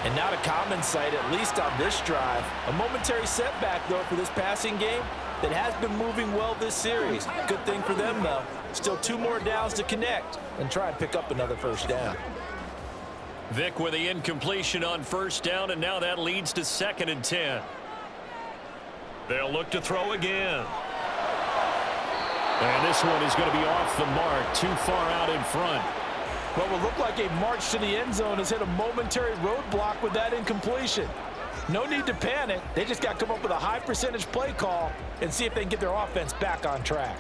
And not a common sight, at least on this drive. A momentary setback, though, for this passing game that has been moving well this series. Good thing for them, though. Still 2 more downs to connect and try and pick up another first down. Vic with the incompletion on 1st down, and now that leads to 2nd and 10. They'll look to throw again. And this one is going to be off the mark, too far out in front. What will look like a march to the end zone has hit a momentary roadblock with that incompletion. No need to panic. They just got to come up with a high percentage play call and see if they can get their offense back on track.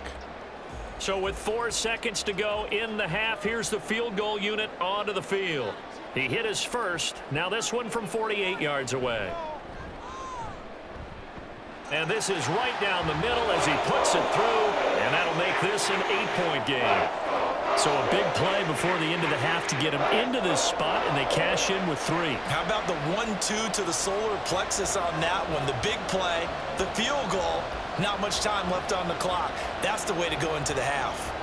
So with 4 seconds to go in the half, here's the field goal unit onto the field. He hit his first. Now this one from 48 yards away. And this is right down the middle as he puts it through, and that'll make this an 8-point game. So a big play before the end of the half to get him into this spot, and they cash in with 3. How about the 1-2 to the solar plexus on that one? The big play, the field goal, not much time left on the clock. That's the way to go into the half.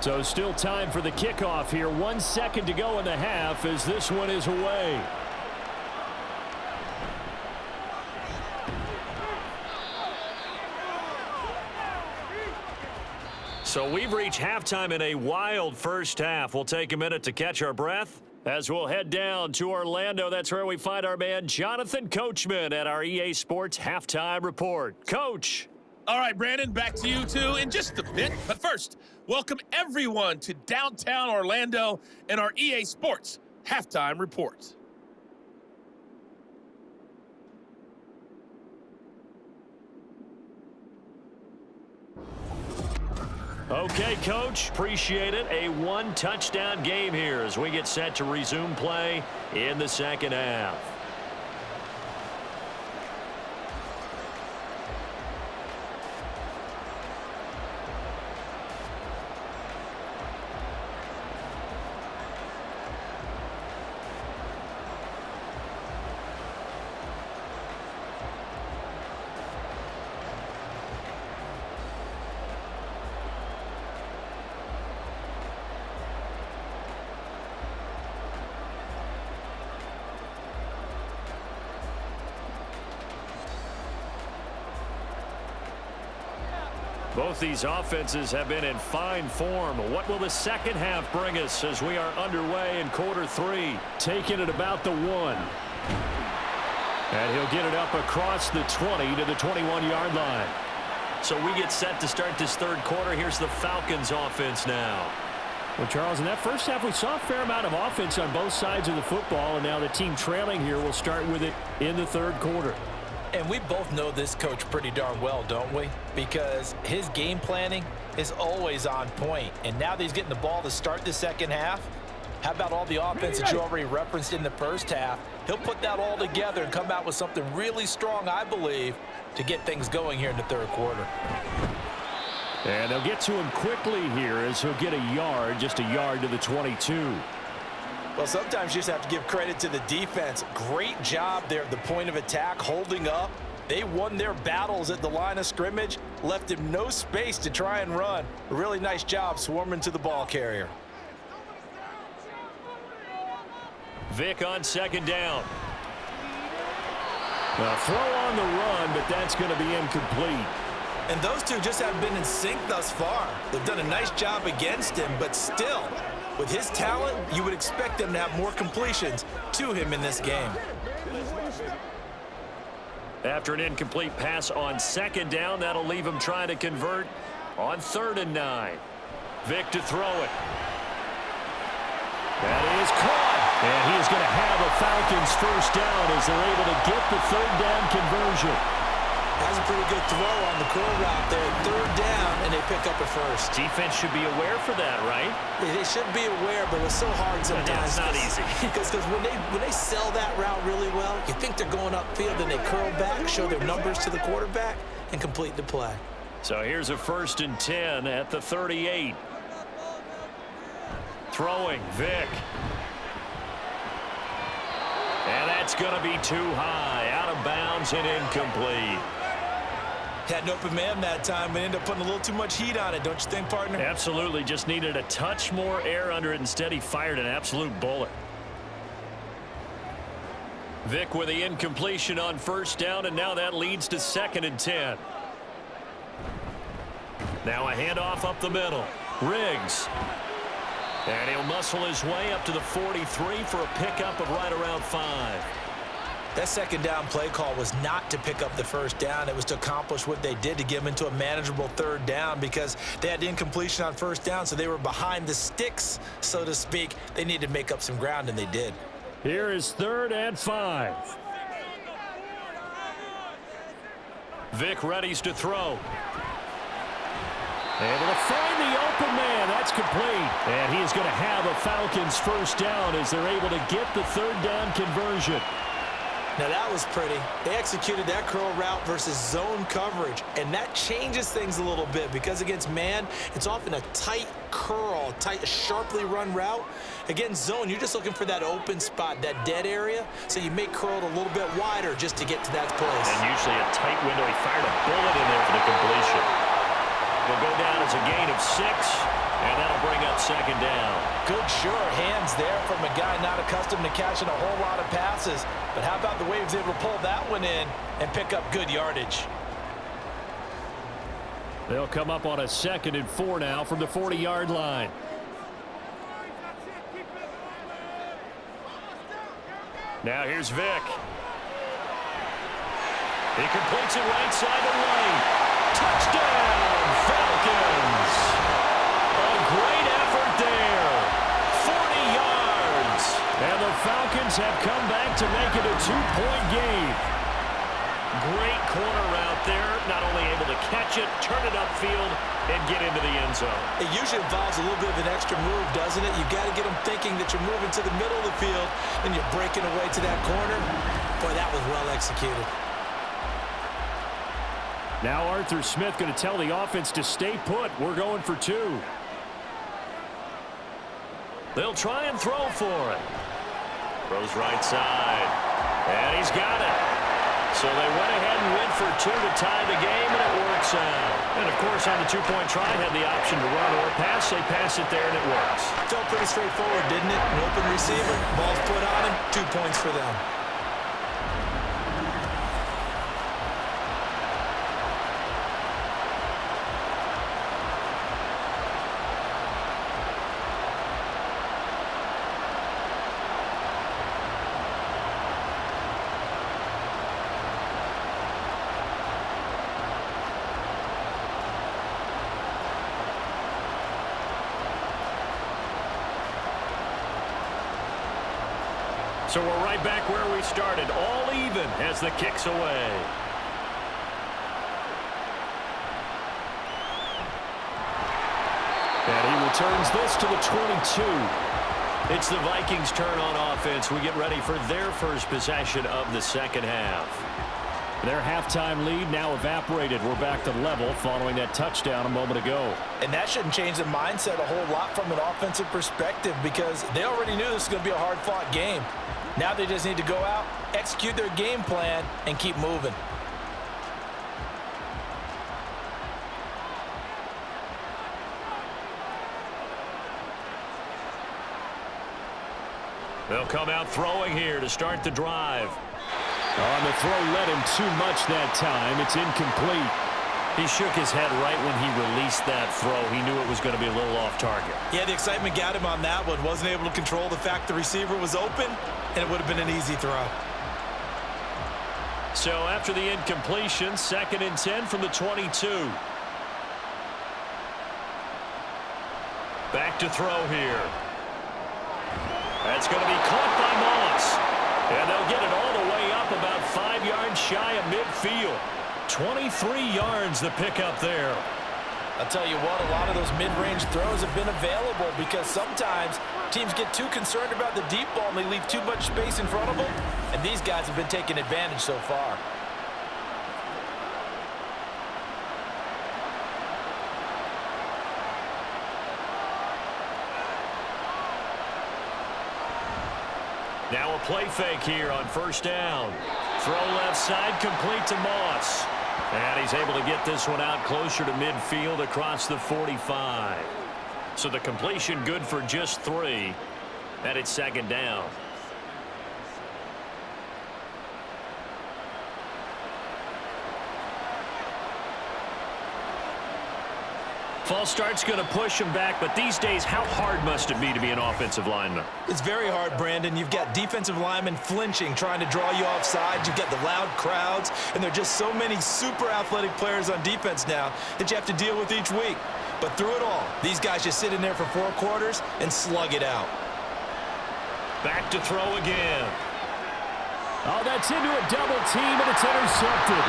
So still time for the kickoff here. 1 second to go in the half as this one is away. So we've reached halftime in a wild first half. We'll take a minute to catch our breath as we'll head down to Orlando. That's where we find our man Jonathan Coachman at our EA Sports Halftime Report. Coach. All right, Brandon, back to you two in just a bit. But first, welcome everyone to downtown Orlando and our EA Sports Halftime Report. Okay, Coach, appreciate it. A 1-touchdown game here as we get set to resume play in the second half. Both these offenses have been in fine form. What will the second half bring us as we are underway in quarter 3? Taking it about the 1. And he'll get it up across the 20 to the 21-yard line. So we get set to start this third quarter. Here's the Falcons offense now. Well, Charles, in that first half, we saw a fair amount of offense on both sides of the football, and now the team trailing here will start with it in the third quarter. And we both know this coach pretty darn well, don't we? Because his game planning is always on point. And now that he's getting the ball to start the second half, how about all the offense that you already referenced in the first half? He'll put that all together and come out with something really strong, I believe, to get things going here in the third quarter. And they'll get to him quickly here as he'll get a yard, just a yard to the 22. Well, sometimes you just have to give credit to the defense. Great job there at the point of attack, holding up. They won their battles at the line of scrimmage, left him no space to try and run. A really nice job swarming to the ball carrier. Vic on second down. A throw on the run, but that's going to be incomplete. And those two just haven't been in sync thus far. They've done a nice job against him, but still, with his talent, you would expect them to have more completions to him in this game. After an incomplete pass on second down, that'll leave him trying to convert on 3rd and 9. Vic to throw it. That is caught. And he is going to have a Falcons first down as they're able to get the 3rd down conversion. That's a pretty good throw on the curl route there. Third down, and they pick up a first. Defense should be aware for that, right? They should be aware, but it's so hard sometimes. It's not easy. Because when they sell that route really well, you think they're going upfield, and they curl back, show their numbers to the quarterback, and complete the play. So here's a 1st and 10 at the 38. Throwing, Vic. And that's going to be too high. Out of bounds and incomplete. Had an open man that time, but ended up putting a little too much heat on it, don't you think, partner? Absolutely. Just needed a touch more air under it. Instead, he fired an absolute bullet. Vic with the incompletion on 1st down, and now that leads to 2nd and 10. Now a handoff up the middle. Riggs. And he'll muscle his way up to the 43 for a pickup of right around 5. That 2nd down play call was not to pick up the 1st down. It was to accomplish what they did to get them into a manageable 3rd down because they had incompletion on 1st down, so they were behind the sticks, so to speak. They needed to make up some ground, and they did. Here is 3rd and 5. Vic readies to throw. Able to find the open man. That's complete. And he is going to have a Falcons 1st down as they're able to get the 3rd down conversion. Now that was pretty. They executed that curl route versus zone coverage, and that changes things a little bit because against man, it's often a tight curl, tight, sharply run route. Against zone, you're just looking for that open spot, that dead area, so you make curl a little bit wider just to get to that place. And usually a tight window. He fired a bullet in there for the completion. Will go down as a gain of 6, and that'll bring up 2nd down. Good sure hands there from a guy not accustomed to catching a whole lot of passes. But how about the way he was able to pull that one in and pick up good yardage? They'll come up on a 2nd and 4 now from the 40-yard line. Now here's Vic. He completes it right side of the lane. Touchdown, Falcons! A great effort there. 40 yards. And the Falcons have come back to make it a 2-point game. Great corner route there. Not only able to catch it, turn it upfield, and get into the end zone. It usually involves a little bit of an extra move, doesn't it? You've got to get them thinking that you're moving to the middle of the field, and you're breaking away to that corner. Boy, that was well executed. Now Arthur Smith going to tell the offense to stay put. We're going for 2. They'll try and throw for it. Throws right side. And he's got it. So they went ahead and went for 2 to tie the game, and it works out. And, of course, on the 2-point try, had the option to run or pass. They pass it there, and it works. Felt pretty straightforward, didn't it? An open receiver, ball's put on him, 2 points for them. So we're right back where we started, all even as the kick's away. And he returns this to the 22. It's the Vikings' turn on offense. We get ready for their first possession of the 2nd half. Their halftime lead now evaporated. We're back to level following that touchdown a moment ago. And that shouldn't change the mindset a whole lot from an offensive perspective because they already knew this was going to be a hard-fought game. Now they just need to go out, execute their game plan, and keep moving. They'll come out throwing here to start the drive. On the throw, led him too much that time. It's incomplete. He shook his head right when he released that throw. He knew it was going to be a little off target. Yeah, the excitement got him on that one. Wasn't able to control the fact the receiver was open, and it would have been an easy throw. So after the incompletion, 2nd and 10 from the 22. Back to throw here. That's going to be caught by Moss. And they'll get it all the way up about 5 yards shy of midfield. 23 yards the pickup there. I'll tell you what, a lot of those mid-range throws have been available because sometimes teams get too concerned about the deep ball and they leave too much space in front of them, and these guys have been taking advantage so far. Now a play fake here on first down. Throw left side, complete to Moss. And he's able to get this one out closer to midfield across the 45. So the completion good for just 3. And it's second down. False start's going to push him back, but these days, how hard must it be to be an offensive lineman? It's very hard, Brandon. You've got defensive linemen flinching, trying to draw you offside. You've got the loud crowds, and there are just so many super athletic players on defense now that you have to deal with each week. But through it all, these guys just sit in there for 4 quarters and slug it out. Back to throw again. Oh, that's into a double team, and it's intercepted.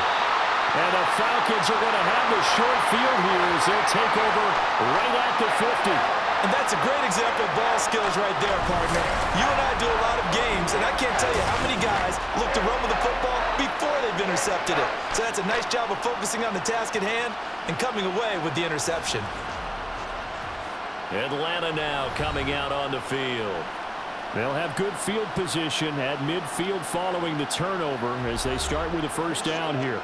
And the Falcons are going to have the short field here as they'll take over right at the 50. And that's a great example of ball skills right there, partner. You and I do a lot of games, and I can't tell you how many guys look to run with the football before they've intercepted it. So that's a nice job of focusing on the task at hand and coming away with the interception. Atlanta now coming out on the field. They'll have good field position at midfield following the turnover as they start with a first down here.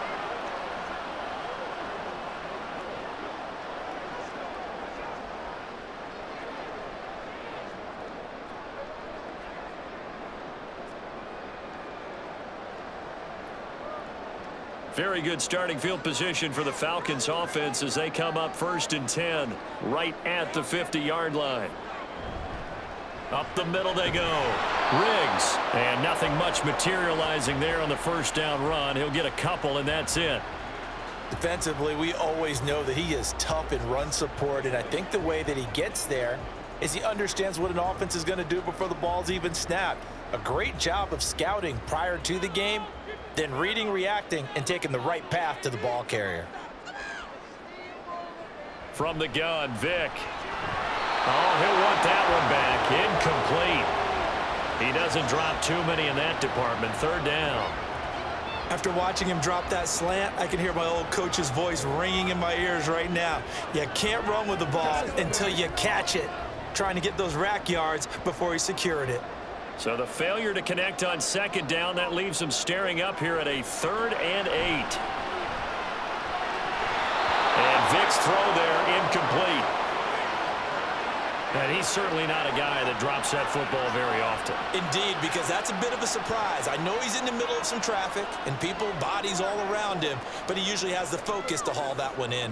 Very good starting field position for the Falcons offense as they come up 1st and 10 right at the 50-yard line. Up the middle they go. Riggs. And nothing much materializing there on the first down run. He'll get a couple, and that's it. Defensively, we always know that he is tough in run support, and I think the way that he gets there is he understands what an offense is going to do before the ball's even snapped. A great job of scouting prior to the game, then reading, reacting, and taking the right path to the ball carrier. From the gun, Vic. Oh, he'll want that one back. Incomplete. He doesn't drop too many in that department. 3rd down. After watching him drop that slant, I can hear my old coach's voice ringing in my ears right now. You can't run with the ball until you catch it. Trying to get those rack yards before he secured it. So the failure to connect on 2nd down, that leaves him staring up here at a 3rd and 8. And Vic's throw there incomplete. And he's certainly not a guy that drops that football very often. Indeed, because that's a bit of a surprise. I know he's in the middle of some traffic and people, bodies all around him, but he usually has the focus to haul that one in.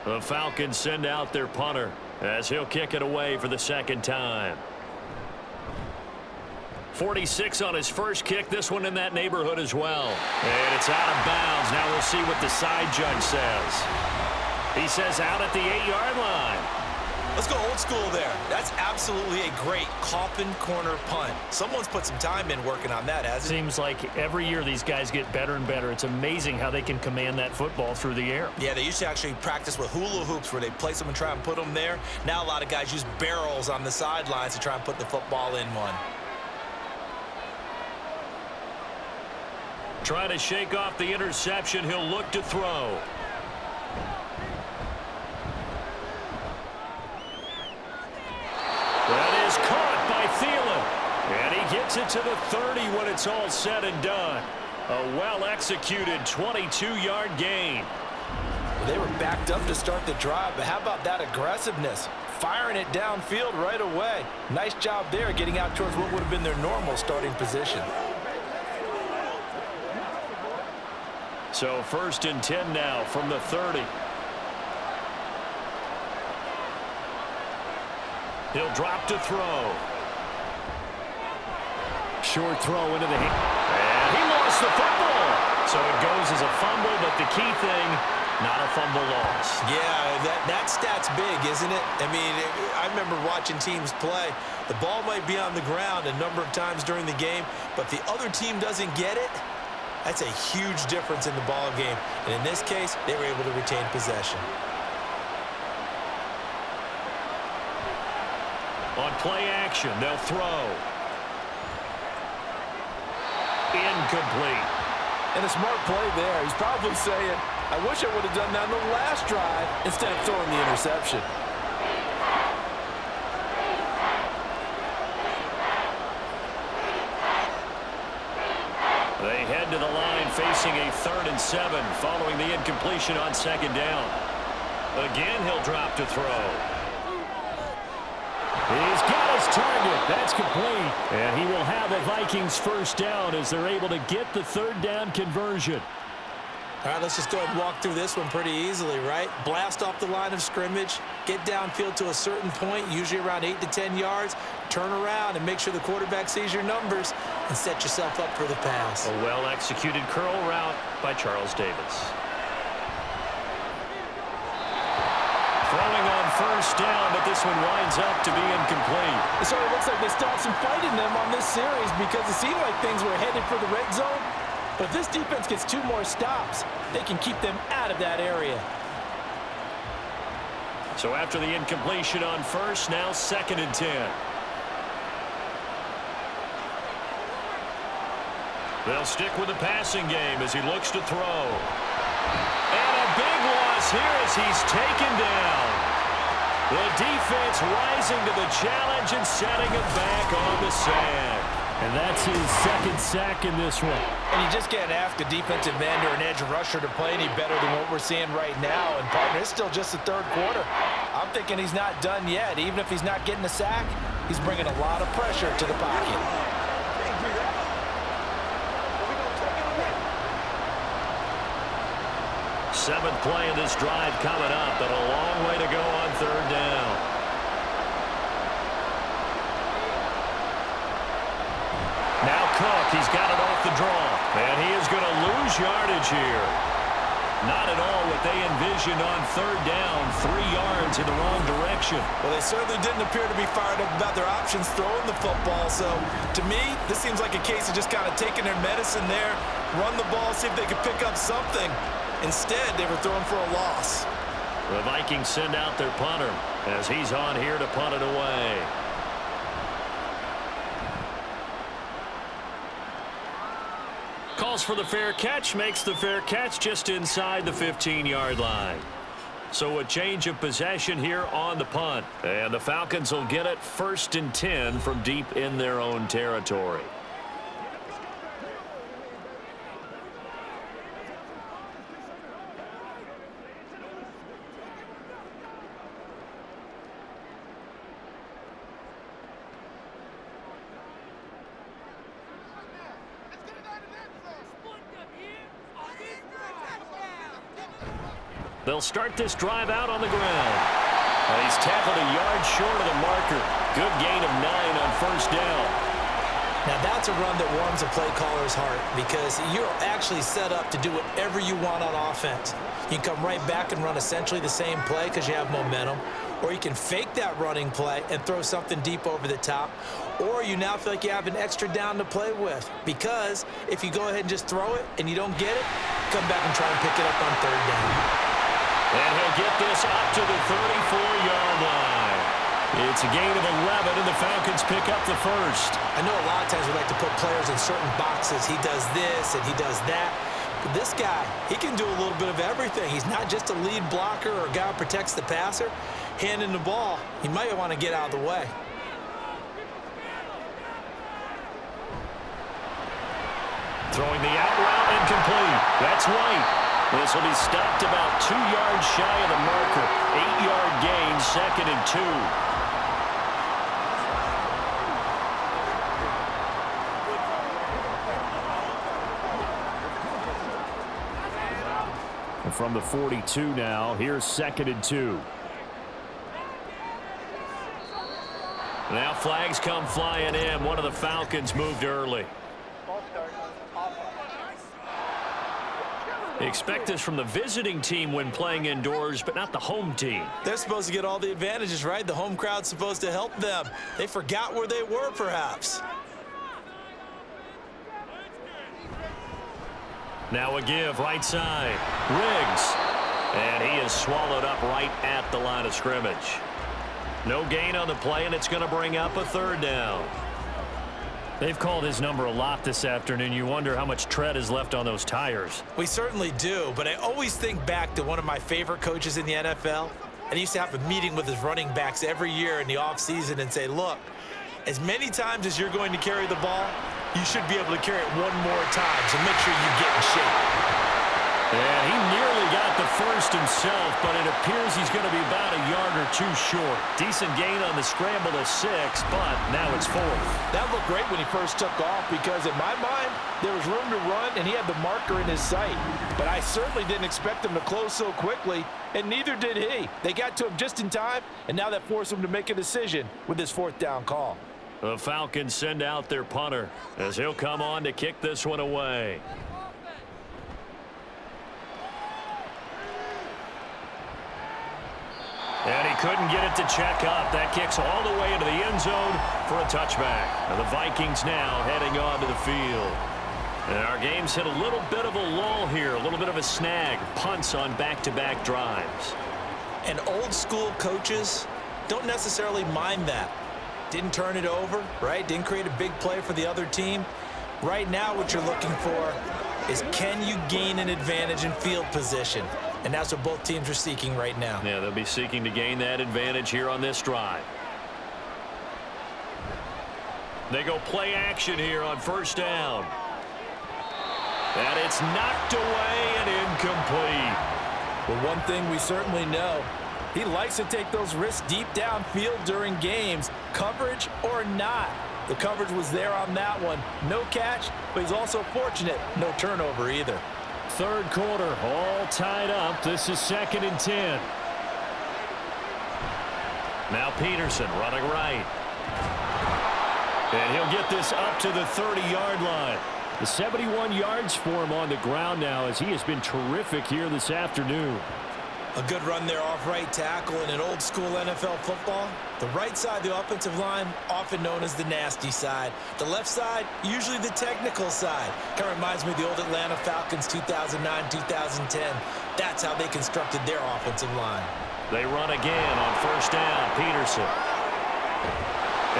The Falcons send out their punter as he'll kick it away for the 2nd time. 46 on his first kick, this one in that neighborhood as well. And it's out of bounds. Now we'll see what the side judge says. He says out at the 8-yard line. Let's go old school there. That's absolutely a great coffin corner punt. Someone's put some time in working on that, hasn't it? Seems like every year these guys get better and better. It's amazing how they can command that football through the air. Yeah, they used to actually practice with hula hoops where they place them and try and put them there. Now a lot of guys use barrels on the sidelines to try and put the football in one. Trying to shake off the interception. He'll look to throw. That is caught by Thielen. And he gets it to the 30 when it's all said and done. A well-executed 22-yard gain. They were backed up to start the drive, but how about that aggressiveness? Firing it downfield right away. Nice job there getting out towards what would have been their normal starting position. So 1st and 10 now from the 30. He'll drop to throw. Short throw into the hand. And he lost the football. So it goes as a fumble, but the key thing, not a fumble loss. Yeah, that stat's big, isn't it? I mean, I remember watching teams play. The ball might be on the ground a number of times during the game, but if the other team doesn't get it, That's a huge difference in the ball game. And in this case, they were able to retain possession. On play action, they'll throw. Incomplete. And a smart play there. He's probably saying, I wish I would have done that on the last drive instead of throwing the interception. They head to the line facing a 3rd and 7 following the incompletion on 2nd down. Again, he'll drop to throw. He's got his target. That's complete. And he will have a Vikings 1st down as they're able to get the 3rd down conversion. All right, let's just go ahead and walk through this one pretty easily, right? Blast off the line of scrimmage, get downfield to a certain point, usually around 8 to 10 yards, turn around and make sure the quarterback sees your numbers and set yourself up for the pass. A well-executed curl route by Charles Davis. Throwing on 1st down, but this one winds up to be incomplete. It sort of looks like they still have some fight in them on this series because it seemed like things were headed for the red zone. But if this defense gets 2 more stops, they can keep them out of that area. So after the incompletion on 1st, now 2nd and 10. They'll stick with the passing game as he looks to throw. And a big loss here as he's taken down. The defense rising to the challenge and setting him back on the sand. And that's his 2nd sack in this one. And you just can't ask a defensive end or an edge rusher to play any better than what we're seeing right now. And, partner, it's still just the 3rd quarter. I'm thinking he's not done yet. Even if he's not getting a sack, he's bringing a lot of pressure to the pocket. 7th play of this drive coming up, but a long way to go on 3rd down. Now Cook, he's got it off the draw, and he is going to lose yardage here. Not at all what they envisioned on 3rd down, 3 yards in the wrong direction. Well, they certainly didn't appear to be fired up about their options throwing the football. So, to me, this seems like a case of just kind of taking their medicine there, run the ball, see if they could pick up something. Instead, they were throwing for a loss. The Vikings send out their punter as he's on here to punt it away. Calls for the fair catch, makes the fair catch just inside the 15-yard line. So a change of possession here on the punt. And the Falcons will get it 1st and 10 from deep in their own territory. They'll start this drive out on the ground. He's tackled a yard short of the marker. Good gain of 9 on 1st down. Now that's a run that warms a play caller's heart because you're actually set up to do whatever you want on offense. You can come right back and run essentially the same play because you have momentum, or you can fake that running play and throw something deep over the top, or you now feel like you have an extra down to play with because if you go ahead and just throw it and you don't get it, come back and try and pick it up on 3rd down. And he'll get this up to the 34-yard line. It's a gain of 11, and the Falcons pick up the 1st. I know a lot of times we like to put players in certain boxes. He does this and he does that. But this guy, he can do a little bit of everything. He's not just a lead blocker or a guy who protects the passer. Handing the ball, he might want to get out of the way. Throwing the out route incomplete. That's White. This will be stopped about 2 yards shy of the marker. 8-yard gain, 2nd and 2. And from the 42 now, here's 2nd and 2. Now flags come flying in. One of the Falcons moved early. Expect this from the visiting team when playing indoors, but not the home team. They're supposed to get all the advantages, right? The home crowd's supposed to help them. They forgot where they were, perhaps. Now a give right side. Riggs. And he is swallowed up right at the line of scrimmage. No gain on the play, and it's going to bring up a third down. They've called his number a lot this afternoon. You wonder how much tread is left on those tires. We certainly do, but I always think back to one of my favorite coaches in the NFL. And he used to have a meeting with his running backs every year in the offseason and say, look, as many times as you're going to carry the ball, you should be able to carry it one more time, so make sure you get in shape. And he nearly got the first himself, but it appears he's going to be about a yard or two short. Decent gain on the scramble to 6, but now it's 4th. That looked great when he first took off because, in my mind, there was room to run, and he had the marker in his sight. But I certainly didn't expect him to close so quickly, and neither did he. They got to him just in time, and now that forced him to make a decision with his 4th down call. The Falcons send out their punter as he'll come on to kick this one away. And he couldn't get it to check up. That kicks all the way into the end zone for a touchback. And the Vikings now heading onto the field. And our game's hit a little bit of a lull here, a little bit of a snag. Punts on back-to-back drives. And old school coaches don't necessarily mind that. Didn't turn it over, right? Didn't create a big play for the other team. Right now what you're looking for is, can you gain an advantage in field position? And that's what both teams are seeking right now. Yeah, they'll be seeking to gain that advantage here on this drive. They go play action here on 1st down. And it's knocked away and incomplete. Well, one thing we certainly know, he likes to take those risks deep downfield during games, coverage or not. The coverage was there on that one. No catch, but he's also fortunate. No turnover either. 3rd quarter, all tied up. This is 2nd and 10. Now Peterson running right. And he'll get this up to the 30-yard line. The 71 yards for him on the ground now, as he has been terrific here this afternoon. A good run there off right tackle. In an old school NFL football, the right side of the offensive line, often known as the nasty side. The left side, usually the technical side. Kind of reminds me of the old Atlanta Falcons 2009-2010. That's how they constructed their offensive line. They run again on 1st down. Peterson.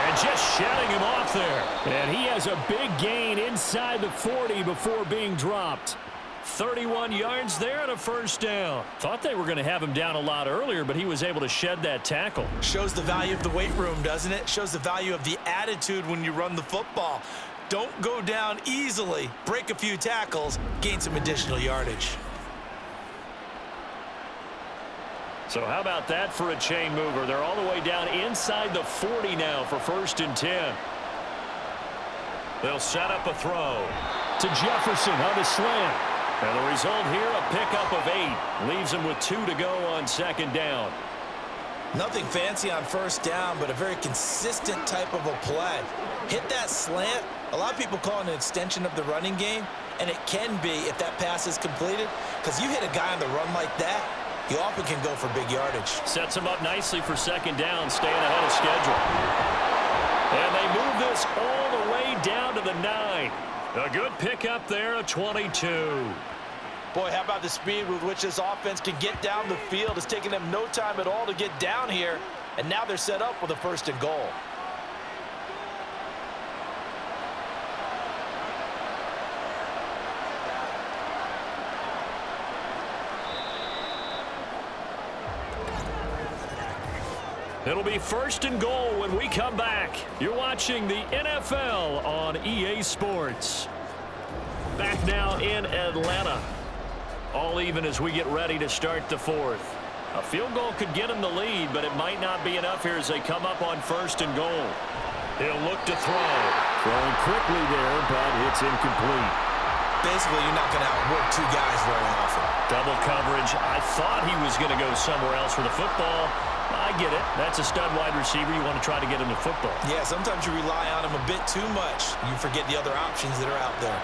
And just shedding him off there. And he has a big gain inside the 40 before being dropped. 31 yards there and a 1st down. Thought they were going to have him down a lot earlier, but he was able to shed that tackle. Shows the value of the weight room, doesn't it? Shows the value of the attitude when you run the football. Don't go down easily. Break a few tackles. Gain some additional yardage. So how about that for a chain mover? They're all the way down inside the 40 now for 1st and 10. They'll set up a throw to Jefferson on the slant. And the result here, a pickup of 8. Leaves him with 2 to go on 2nd down. Nothing fancy on 1st down, but a very consistent type of a play. Hit that slant. A lot of people call it an extension of the running game, and it can be if that pass is completed, because you hit a guy on the run like that, you often can go for big yardage. Sets him up nicely for 2nd down, staying ahead of schedule. And they move this all the way down to the 9. A good pickup there, a 22. Boy, how about the speed with which this offense can get down the field? It's taken them no time at all to get down here, and now they're set up with a 1st and goal. It'll be 1st and goal when we come back. You're watching the NFL on EA Sports. Back now in Atlanta. All even as we get ready to start the 4th. A field goal could get him the lead, but it might not be enough here as they come up on 1st and goal. He'll look to throw. Throwing quickly there, but it's incomplete. Basically, you're not going to outwork 2 guys very often. Double coverage. I thought he was going to go somewhere else for the football. I get it. That's a stud wide receiver. You want to try to get him the football. Yeah, sometimes you rely on him a bit too much. You forget the other options that are out there.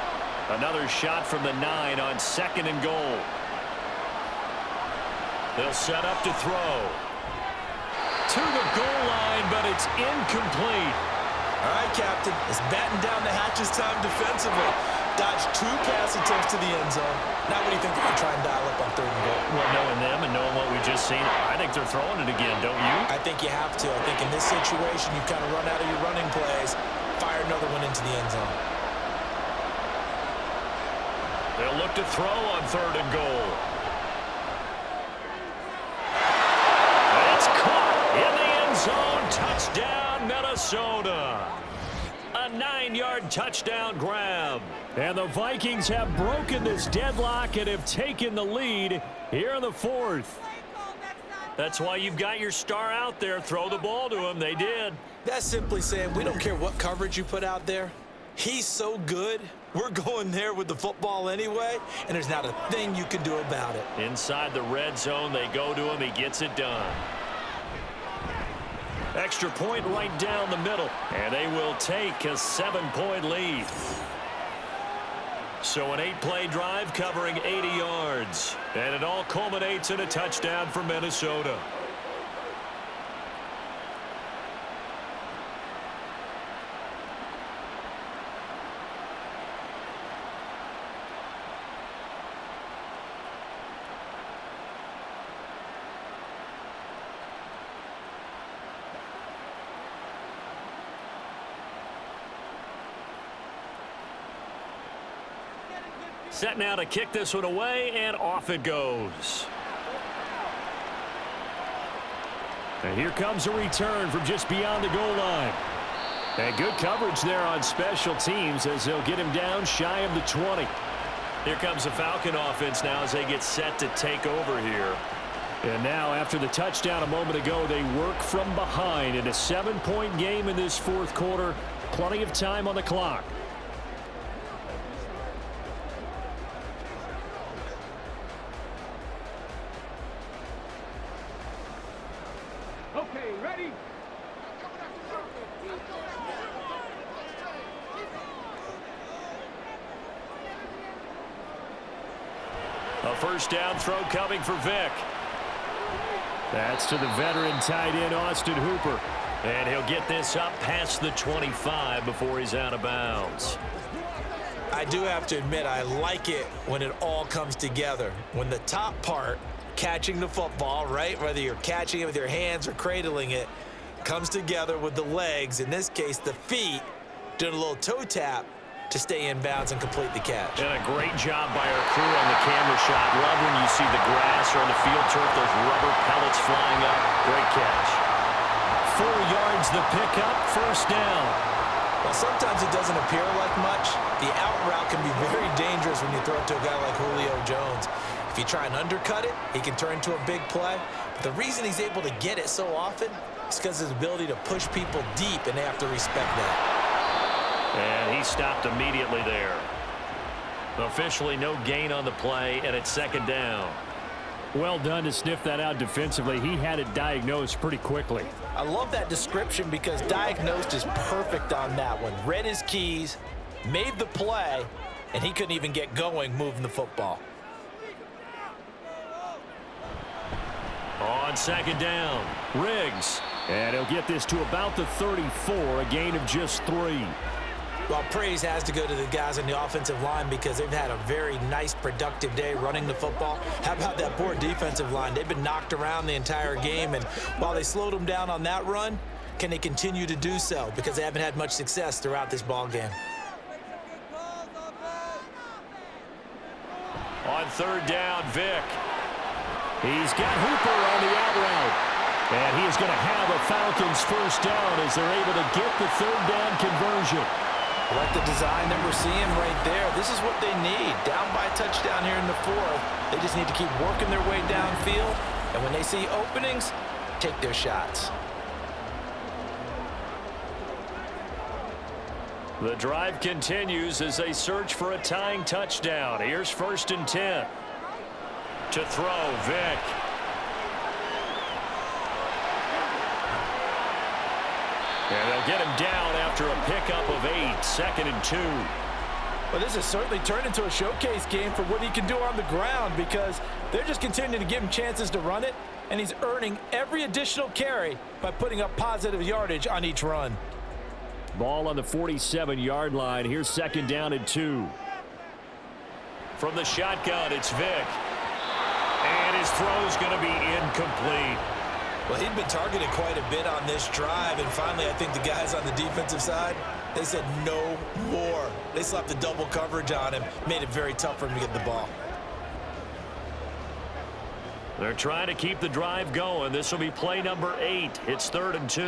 Another shot from the 9 on 2nd and goal. They'll set up to throw. To the goal line, but it's incomplete. All right, Captain. It's batten down the hatches time defensively. Dodged 2 pass attempts to the end zone. Now what do you think they're going to try and dial up on 3rd and goal? Well, knowing them and knowing what we just seen, I think they're throwing it again, don't you? I think you have to. I think in this situation, you kind of run out of your running plays, fire another one into the end zone. They'll look to throw on 3rd and goal. It's caught in the end zone. Touchdown, Minnesota. A 9-yard touchdown grab. And the Vikings have broken this deadlock and have taken the lead here in the 4th. That's why you've got your star out there. Throw the ball to him. They did. That's simply saying we don't care what coverage you put out there. He's so good. We're going there with the football anyway, and there's not a thing you can do about it. Inside the red zone, they go to him. He gets it done. Extra point right down the middle, and they will take a 7-point lead. So an 8-play drive covering 80 yards, and it all culminates in a touchdown for Minnesota. Set now to kick this one away, and off it goes. And here comes a return from just beyond the goal line. And good coverage there on special teams as they'll get him down shy of the 20. Here comes the Falcon offense now as they get set to take over here. And now after the touchdown a moment ago, they work from behind in a 7-point game in this 4th quarter. Plenty of time on the clock. Okay, ready? A first down throw coming for Vic. That's to the veteran tight end Austin Hooper. And he'll get this up past the 25 before he's out of bounds. I do have to admit, I like it when it all comes together. When the top part, catching the football, right, whether you're catching it with your hands or cradling it, comes together with the legs, in this case the feet, doing a little toe tap to stay in bounds and complete the catch. And a great job by our crew on the camera shot. Love when you see the grass or on the field turf, those rubber pellets flying up. Great catch. 4 yards the pickup, first down. Well, sometimes it doesn't appear like much. The out route can be very dangerous when you throw it to a guy like Julio Jones. If you try and undercut it, he can turn into a big play. But the reason he's able to get it so often is because of his ability to push people deep, and they have to respect that. And he stopped immediately there. Officially no gain on the play, and it's 2nd down. Well done to sniff that out defensively. He had it diagnosed pretty quickly. I love that description because diagnosed is perfect on that one. Read his keys, made the play, and he couldn't even get going moving the football. On 2nd down, Riggs. And he'll get this to about the 34, a gain of just 3. Well, praise has to go to the guys on the offensive line because they've had a very nice, productive day running the football. How about that poor defensive line? They've been knocked around the entire game, and while they slowed them down on that run, can they continue to do so? Because they haven't had much success throughout this ball game. On 3rd down, Vic. He's got Hooper on the out route. And he is going to have a Falcons first down as they're able to get the 3rd down conversion. I like the design that we're seeing right there. This is what they need. Down by a touchdown here in the 4th. They just need to keep working their way downfield. And when they see openings, take their shots. The drive continues as they search for a tying touchdown. Here's 1st and 10. To throw, Vic. And they'll get him down after a pickup of 8, 2nd and 2. Well, this has certainly turned into a showcase game for what he can do on the ground because they're just continuing to give him chances to run it, and he's earning every additional carry by putting up positive yardage on each run. Ball on the 47-yard line. Here's 2nd down and 2. From the shotgun, it's Vic. And his throw's going to be incomplete. Well, he'd been targeted quite a bit on this drive, and finally I think the guys on the defensive side, they said no more. They slapped the double coverage on him, made it very tough for him to get the ball. They're trying to keep the drive going. This will be play number 8. It's 3rd and 2.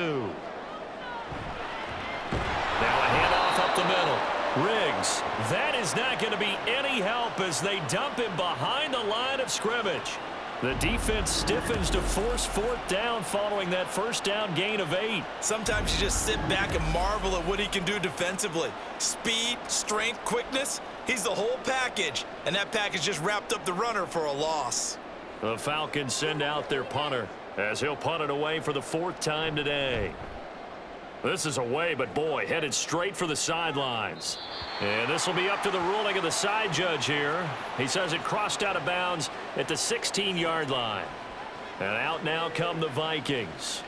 Now a handoff up the middle. Riggs. That is not going to be any help as they dump him behind the line of scrimmage. The defense stiffens to force 4th down following that first down gain of 8. Sometimes you just sit back and marvel at what he can do defensively. Speed, strength, quickness. He's the whole package. And that package just wrapped up the runner for a loss. The Falcons send out their punter as he'll punt it away for the 4th time today. This is away, but boy, headed straight for the sidelines. And this will be up to the ruling of the side judge here. He says it crossed out of bounds at the 16-yard line. And out now come the Vikings.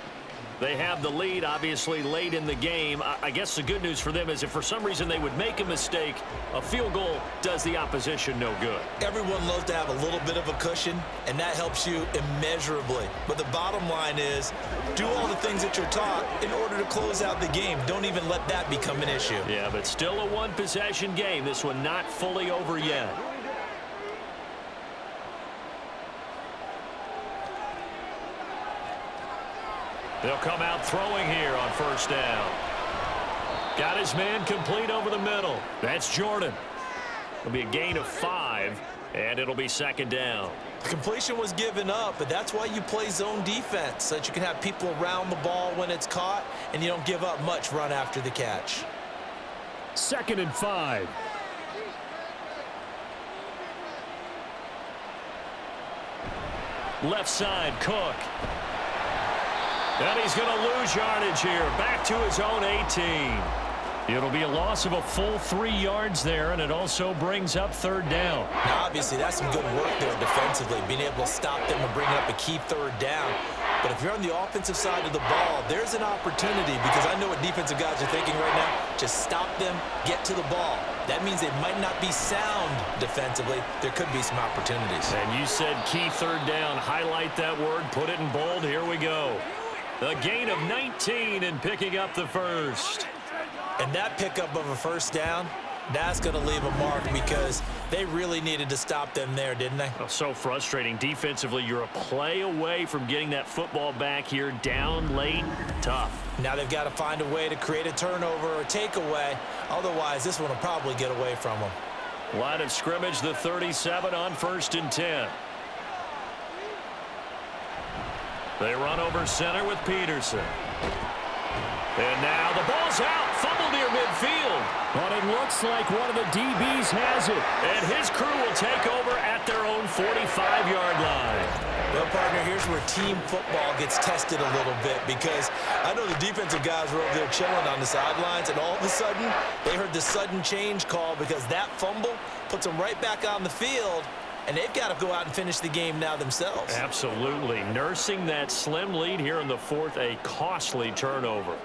They have the lead, obviously, late in the game. I guess the good news for them is if for some reason they would make a mistake, a field goal does the opposition no good. Everyone loves to have a little bit of a cushion, and that helps you immeasurably. But the bottom line is, do all the things that you're taught in order to close out the game. Don't even let that become an issue. Yeah, but still a one-possession game. This one not fully over yet. They'll come out throwing here on 1st down. Got his man complete over the middle. That's Jordan. It'll be a gain of 5, and it'll be 2nd down. The completion was given up, but that's why you play zone defense, so that you can have people around the ball when it's caught, and you don't give up much run after the catch. 2nd and 5. Left side, Cook. And he's going to lose yardage here. Back to his own 18. It'll be a loss of a full 3 yards there, and it also brings up 3rd down. Now, obviously, that's some good work there defensively, being able to stop them and bring up a key 3rd down. But if you're on the offensive side of the ball, there's an opportunity, because I know what defensive guys are thinking right now. Just stop them, get to the ball. That means they might not be sound defensively. There could be some opportunities. And you said key 3rd down. Highlight that word, put it in bold. Here we go. A gain of 19 and picking up the 1st. And that pickup of a 1st down, that's going to leave a mark because they really needed to stop them there, didn't they? Oh, so frustrating. Defensively, you're a play away from getting that football back here down late. Tough. Now they've got to find a way to create a turnover or takeaway. Otherwise, this one will probably get away from them. Line of scrimmage, the 37 on 1st and 10. They run over center with Peterson. And now the ball's out. Fumble near midfield. But it looks like one of the DBs has it. And his crew will take over at their own 45-yard line. Well, partner, here's where team football gets tested a little bit, because I know the defensive guys were over there chilling on the sidelines, and all of a sudden, they heard the sudden change call because that fumble puts them right back on the field. And they've got to go out and finish the game now themselves. Absolutely. Nursing that slim lead here in the 4th, a costly turnover.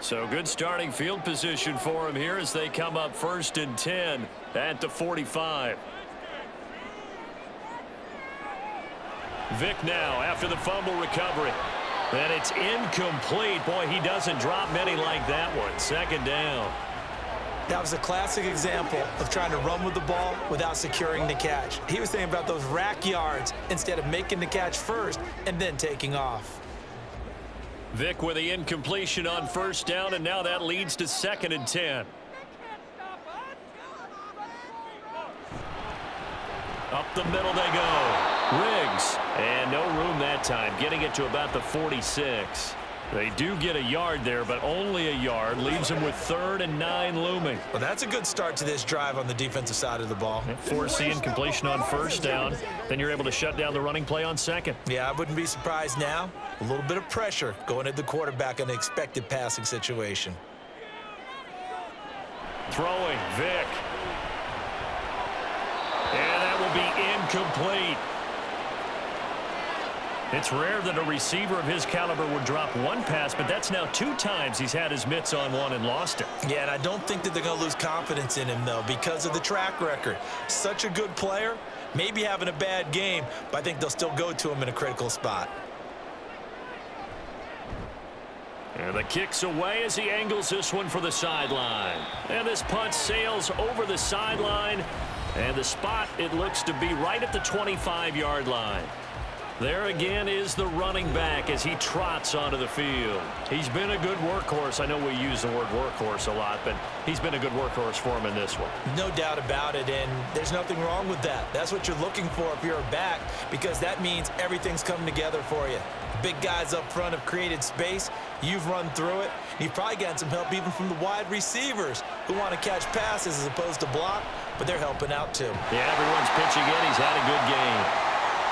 So good starting field position for him here as they come up 1st and 10 at the 45. Vic now after the fumble recovery. And it's incomplete. Boy, he doesn't drop many like that one. 2nd down. That was a classic example of trying to run with the ball without securing the catch. He was thinking about those rack yards instead of making the catch first and then taking off. Vic with the incompletion on 1st down, and now that leads to 2nd and 10. Up the middle they go. Riggs. And no room that time, getting it to about the 46. They do get a yard there, but only a yard. Leaves them with 3rd and 9 looming. Well, that's a good start to this drive on the defensive side of the ball. Force the incompletion on 1st down. Then you're able to shut down the running play on 2nd. Yeah, I wouldn't be surprised now. A little bit of pressure going at the quarterback in an expected passing situation. Throwing, Vic. And that will be incomplete. It's rare that a receiver of his caliber would drop one pass, but that's now 2 times he's had his mitts on one and lost it. Yeah, and I don't think that they're going to lose confidence in him, though, because of the track record. Such a good player, maybe having a bad game, but I think they'll still go to him in a critical spot. And the kick's away as he angles this one for the sideline. And this punt sails over the sideline. And the spot, it looks to be right at the 25-yard line. There again is the running back as he trots onto the field. He's been a good workhorse. I know we use the word workhorse a lot, but he's been a good workhorse for him in this one. No doubt about it, and there's nothing wrong with that. That's what you're looking for if you're a back, because that means everything's coming together for you. Big guys up front have created space. You've run through it. You've probably gotten some help even from the wide receivers who want to catch passes as opposed to block, but they're helping out too. Yeah, everyone's pitching in. He's had a good game.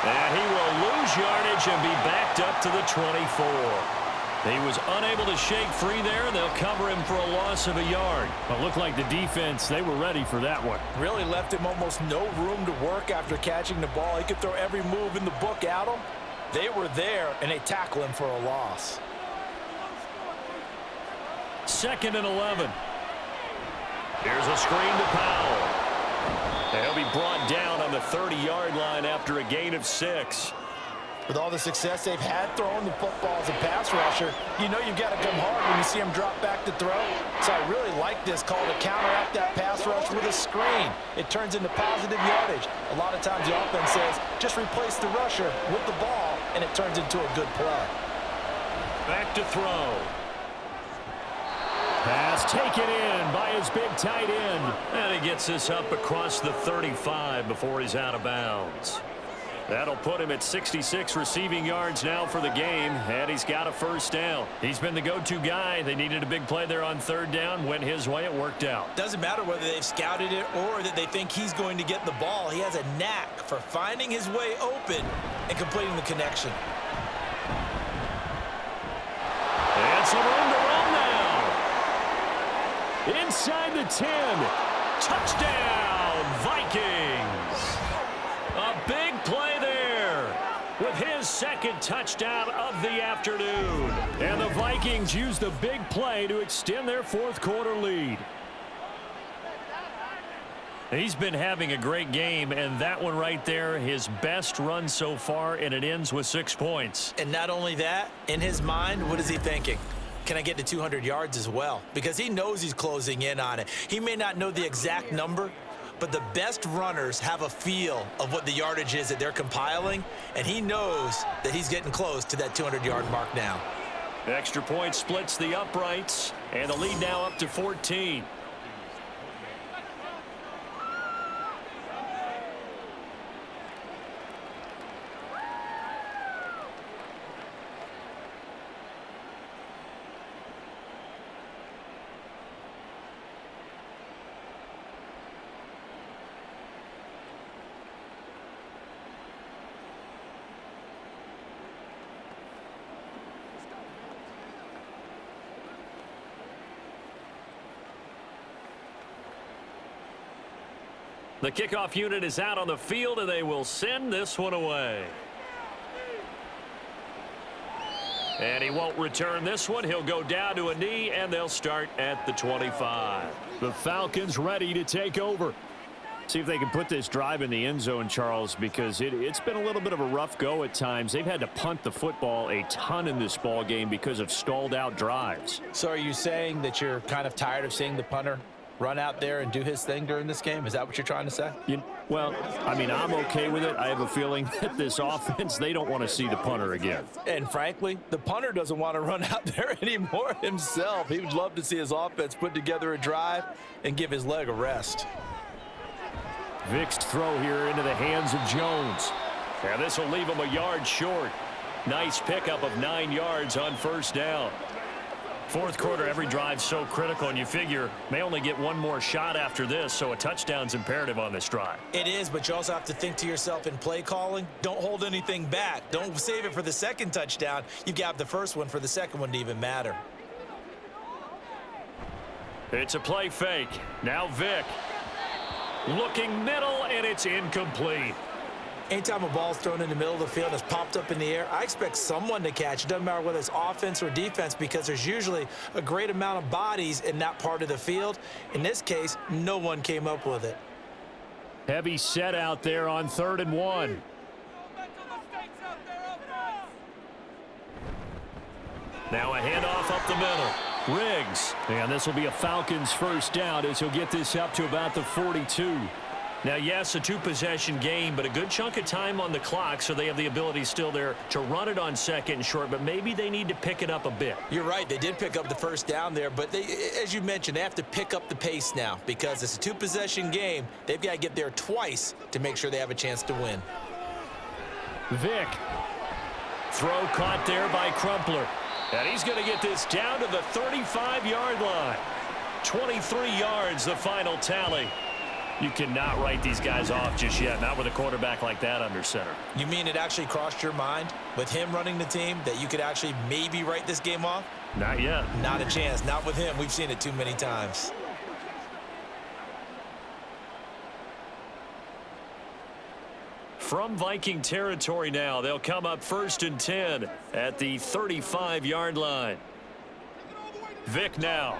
And he will lose yardage and be backed up to the 24. He was unable to shake free there, and they'll cover him for a loss of a yard. But it looked like the defense, they were ready for that one. Really left him almost no room to work after catching the ball. He could throw every move in the book at him. They were there, and they tackle him for a loss. 2nd and 11. Here's a screen to Powell. He'll be brought down on the 30-yard line after a gain of 6. With all the success they've had throwing the football as a pass rusher, you know you've got to come hard when you see him drop back to throw. So I really like this call to counteract that pass rush with a screen. It turns into positive yardage. A lot of times the offense says, just replace the rusher with the ball, and it turns into a good play. Back to throw. Pass taken in by his big tight end. And he gets this up across the 35 before he's out of bounds. That'll put him at 66 receiving yards now for the game, and he's got a first down. He's been the go-to guy. They needed a big play there on 3rd down. Went his way. It worked out. Doesn't matter whether they've scouted it or that they think he's going to get the ball. He has a knack for finding his way open and completing the connection. And some room to run now. Inside the 10. Touchdown, Vikings. A big play there with his 2nd touchdown of the afternoon. And the Vikings used the big play to extend their 4th quarter lead. He's been having a great game, and that one right there, his best run so far, and it ends with 6 points. And not only that, in his mind, what is he thinking? Can I get to 200 yards as well? Because he knows he's closing in on it. He may not know the exact number, but the best runners have a feel of what the yardage is that they're compiling, and he knows that he's getting close to that 200-yard mark now. Extra point splits the uprights, and the lead now up to 14. The kickoff unit is out on the field, and they will send this one away. And he won't return this one. He'll go down to a knee, and they'll start at the 25. The Falcons ready to take over. See if they can put this drive in the end zone, Charles, because it's been a little bit of a rough go at times. They've had to punt the football a ton in this ball game because of stalled out drives. So are you saying that you're kind of tired of seeing the punter run out there and do his thing during this game? Is that what you're trying to say? Well, I mean, I'm okay with it. I have a feeling that this offense, they don't want to see the punter again. And frankly, the punter doesn't want to run out there anymore himself. He would love to see his offense put together a drive and give his leg a rest. Vick's throw here into the hands of Jones. And this will leave him a yard short. Nice pickup of 9 yards on 1st down. 4th quarter, every drive so critical, and you figure may only get one more shot after this, so a touchdown's imperative on this drive. It is, but you also have to think to yourself in play calling, don't hold anything back. Don't save it for the 2nd touchdown. You've got the 1st one for the 2nd one to even matter. It's a play fake. Now Vick. Looking middle, and it's incomplete. Anytime a ball's thrown in the middle of the field and it's popped up in the air, I expect someone to catch. It doesn't matter whether it's offense or defense because there's usually a great amount of bodies in that part of the field. In this case, no one came up with it. Heavy set out there on 3rd and 1. Now a handoff up the middle. Riggs. And this will be a Falcons first down as he'll get this up to about the 42. Now, yes, a 2-possession game, but a good chunk of time on the clock, so they have the ability still there to run it on 2nd and short, but maybe they need to pick it up a bit. You're right. They did pick up the first down there, but they, as you mentioned, they have to pick up the pace now because it's a 2-possession game. They've got to get there twice to make sure they have a chance to win. Vic. Throw caught there by Crumpler. And he's going to get this down to the 35-yard line. 23 yards, the final tally. You cannot write these guys off just yet, not with a quarterback like that under center. You mean it actually crossed your mind with him running the team that you could actually maybe write this game off? Not yet. Not a chance. Not with him. We've seen it too many times. From Viking territory now, they'll come up 1st and 10 at the 35-yard line. Vic now.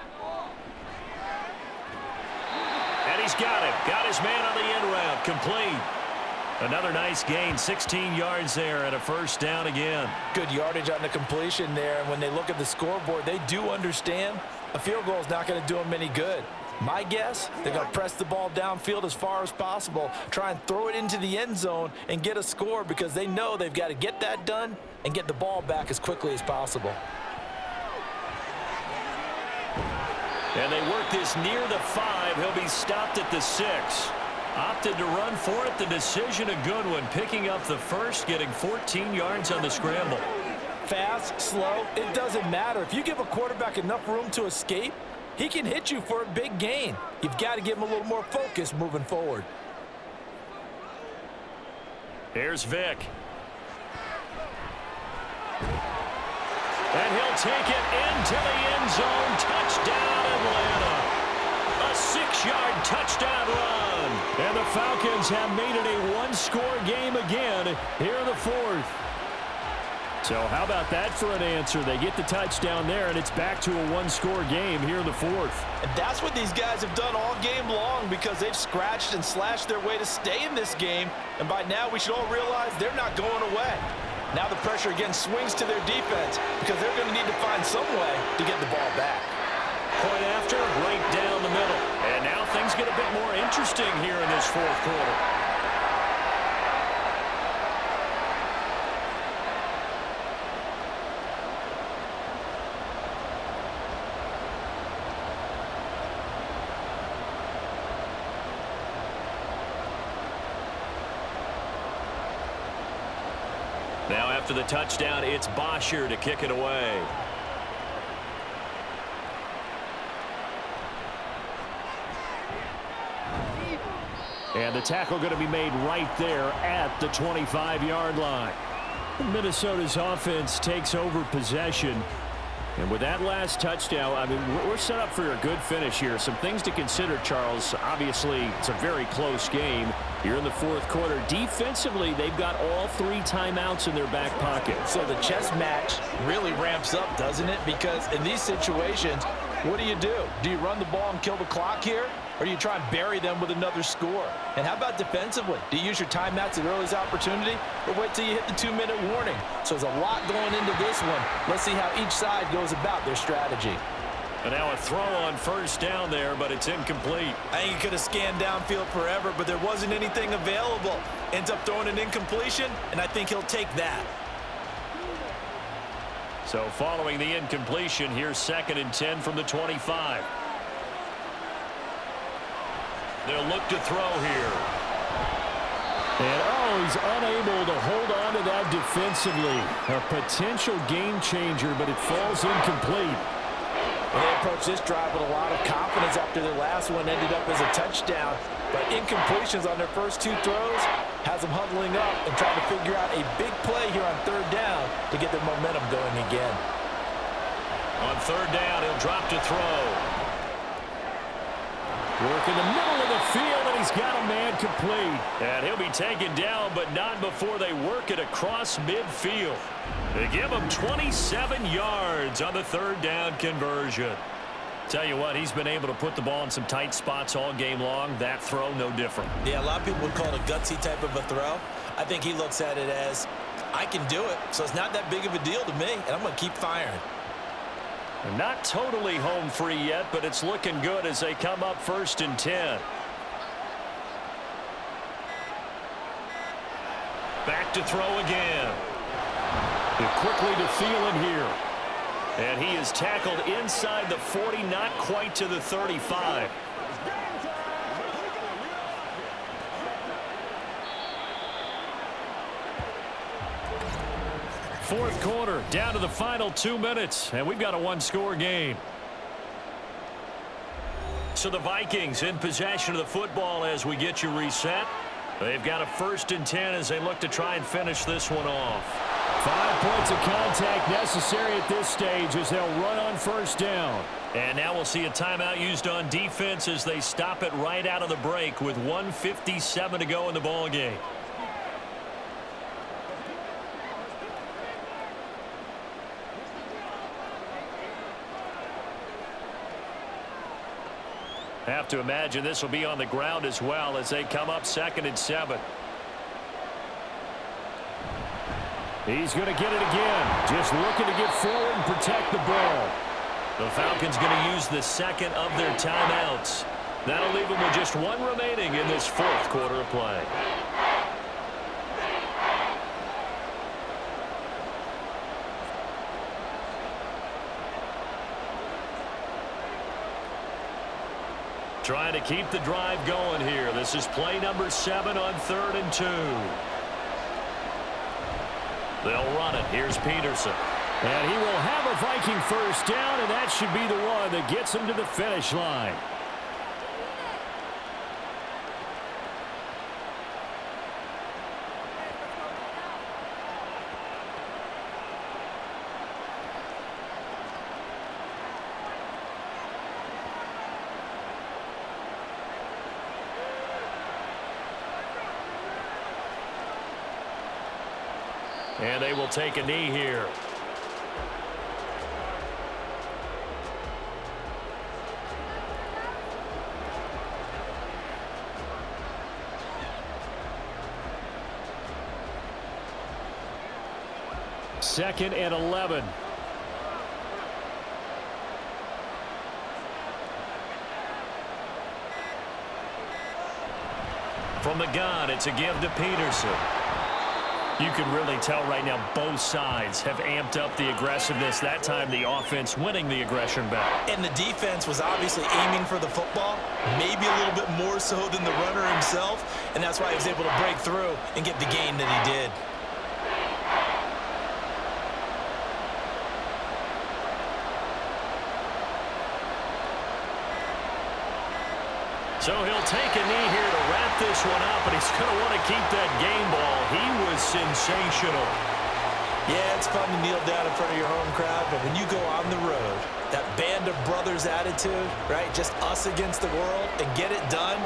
And he's got him. Got his man on the end route. Complete. Another nice gain. 16 yards there and a first down again. Good yardage on the completion there. And when they look at the scoreboard, they do understand a field goal is not going to do them any good. My guess, they're going to press the ball downfield as far as possible, try and throw it into the end zone and get a score because they know they've got to get that done and get the ball back as quickly as possible. And they work this near the 5. He'll be stopped at the 6. Opted to run for it. The decision a good one. Picking up the first, getting 14 yards on the scramble. Fast, slow, it doesn't matter. If you give a quarterback enough room to escape, he can hit you for a big gain. You've got to give him a little more focus moving forward. Here's Vic. And he'll take it into the end zone. Touchdown, Atlanta. A 6-yard touchdown run. And the Falcons have made it a one-score game again here in the 4th. So how about that for an answer? They get the touchdown there, and it's back to a one-score game here in the 4th. And that's what these guys have done all game long because they've scratched and slashed their way to stay in this game. And by now, we should all realize they're not going away. Now the pressure again swings to their defense because they're going to need to find some way to get the ball back. Point after, right down the middle. And now things get a bit more interesting here in this 4th quarter. Now after the touchdown, it's Bosher to kick it away. And the tackle going to be made right there at the 25-yard line. Minnesota's offense takes over possession. And with that last touchdown, I mean, we're set up for a good finish here. Some things to consider, Charles. Obviously, it's a very close game. You're in the 4th quarter. Defensively, they've got all 3 timeouts in their back pocket. So the chess match really ramps up, doesn't it? Because in these situations, what do? Do you run the ball and kill the clock here? Or do you try and bury them with another score? And how about defensively? Do you use your timeouts at earliest opportunity or wait till you hit the 2-minute warning? So there's a lot going into this one. Let's see how each side goes about their strategy. And now a throw on first down there, but it's incomplete. I think he could have scanned downfield forever, but there wasn't anything available. Ends up throwing an incompletion, and I think he'll take that. So following the incompletion, here's 2nd and 10 from the 25. They'll look to throw here. And, he's unable to hold on to that defensively. A potential game changer, but it falls incomplete. Well, they approached this drive with a lot of confidence after their last one ended up as a touchdown. But incompletions on their first 2 throws has them huddling up and trying to figure out a big play here on 3rd down to get their momentum going again. On 3rd down, he'll drop to throw. Work in the middle of the field, and he's got a man complete. And he'll be taken down, but not before they work it across midfield. They give him 27 yards on the third down conversion. Tell you what, he's been able to put the ball in some tight spots all game long. That throw, no different. Yeah, a lot of people would call it a gutsy type of a throw. I think he looks at it as, I can do it, so it's not that big of a deal to me, and I'm going to keep firing. They're not totally home free yet, but it's looking good as they come up 1st and 10. Back to throw again. And quickly to Thielen here. And he is tackled inside the 40, not quite to the 35. Fourth quarter, down to the final 2 minutes, and we've got a one-score game. So the Vikings in possession of the football as we get you reset. They've got a 1st and 10 as they look to try and finish this one off. 5 points of contact necessary at this stage as they'll run on 1st down. And now we'll see a timeout used on defense as they stop it right out of the break with 1:57 to go in the ball game. Have to imagine this will be on the ground as well as they come up 2nd and 7. He's going to get it again. Just looking to get forward and protect the ball. The Falcons going to use the 2nd of their timeouts. That'll leave them with just 1 remaining in this 4th quarter of play. Trying to keep the drive going here. This is play number 7 on 3rd and 2. They'll run it. Here's Peterson. And he will have a Viking 1st down, and that should be the one that gets him to the finish line. And they will take a knee here. Second and 11. From the gun, it's a give to Peterson. You can really tell right now both sides have amped up the aggressiveness. That time the offense winning the aggression back. And the defense was obviously aiming for the football, maybe a little bit more so than the runner himself, and that's why he was able to break through and get the gain that he did. So he'll take a knee here to wrap this one up, and he's going to want to keep that game ball. He was sensational. Yeah, it's fun to kneel down in front of your home crowd, but when you go on the road, that band of brothers attitude, right, just us against the world, and get it done,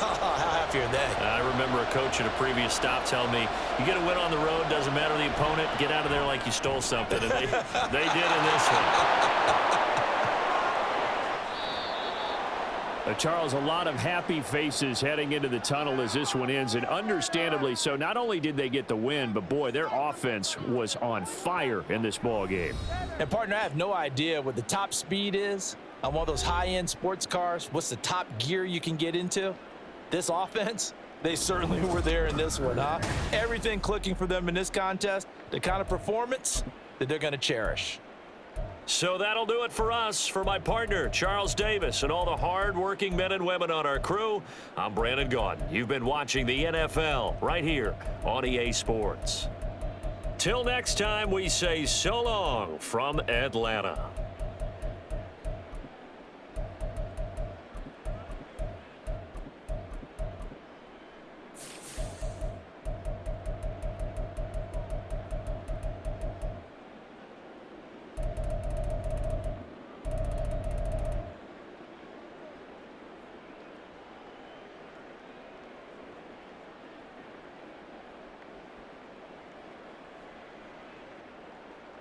how happy are they? I remember a coach at a previous stop telling me, you get a win on the road, doesn't matter the opponent, get out of there like you stole something, and they did in this one. Charles, a lot of happy faces heading into the tunnel as this one ends, and understandably so. Not only did they get the win, but boy, their offense was on fire in this ball game. And partner, I have no idea what the top speed is on one of those high-end sports cars. What's the top gear you can get into? This offense, they certainly were there in this one, huh? Everything clicking for them in this contest, the kind of performance that they're going to cherish. So that'll do it for us. For my partner, Charles Davis, and all the hard-working men and women on our crew, I'm Brandon Gaudin. You've been watching the NFL right here on EA Sports. Till next time, we say so long from Atlanta.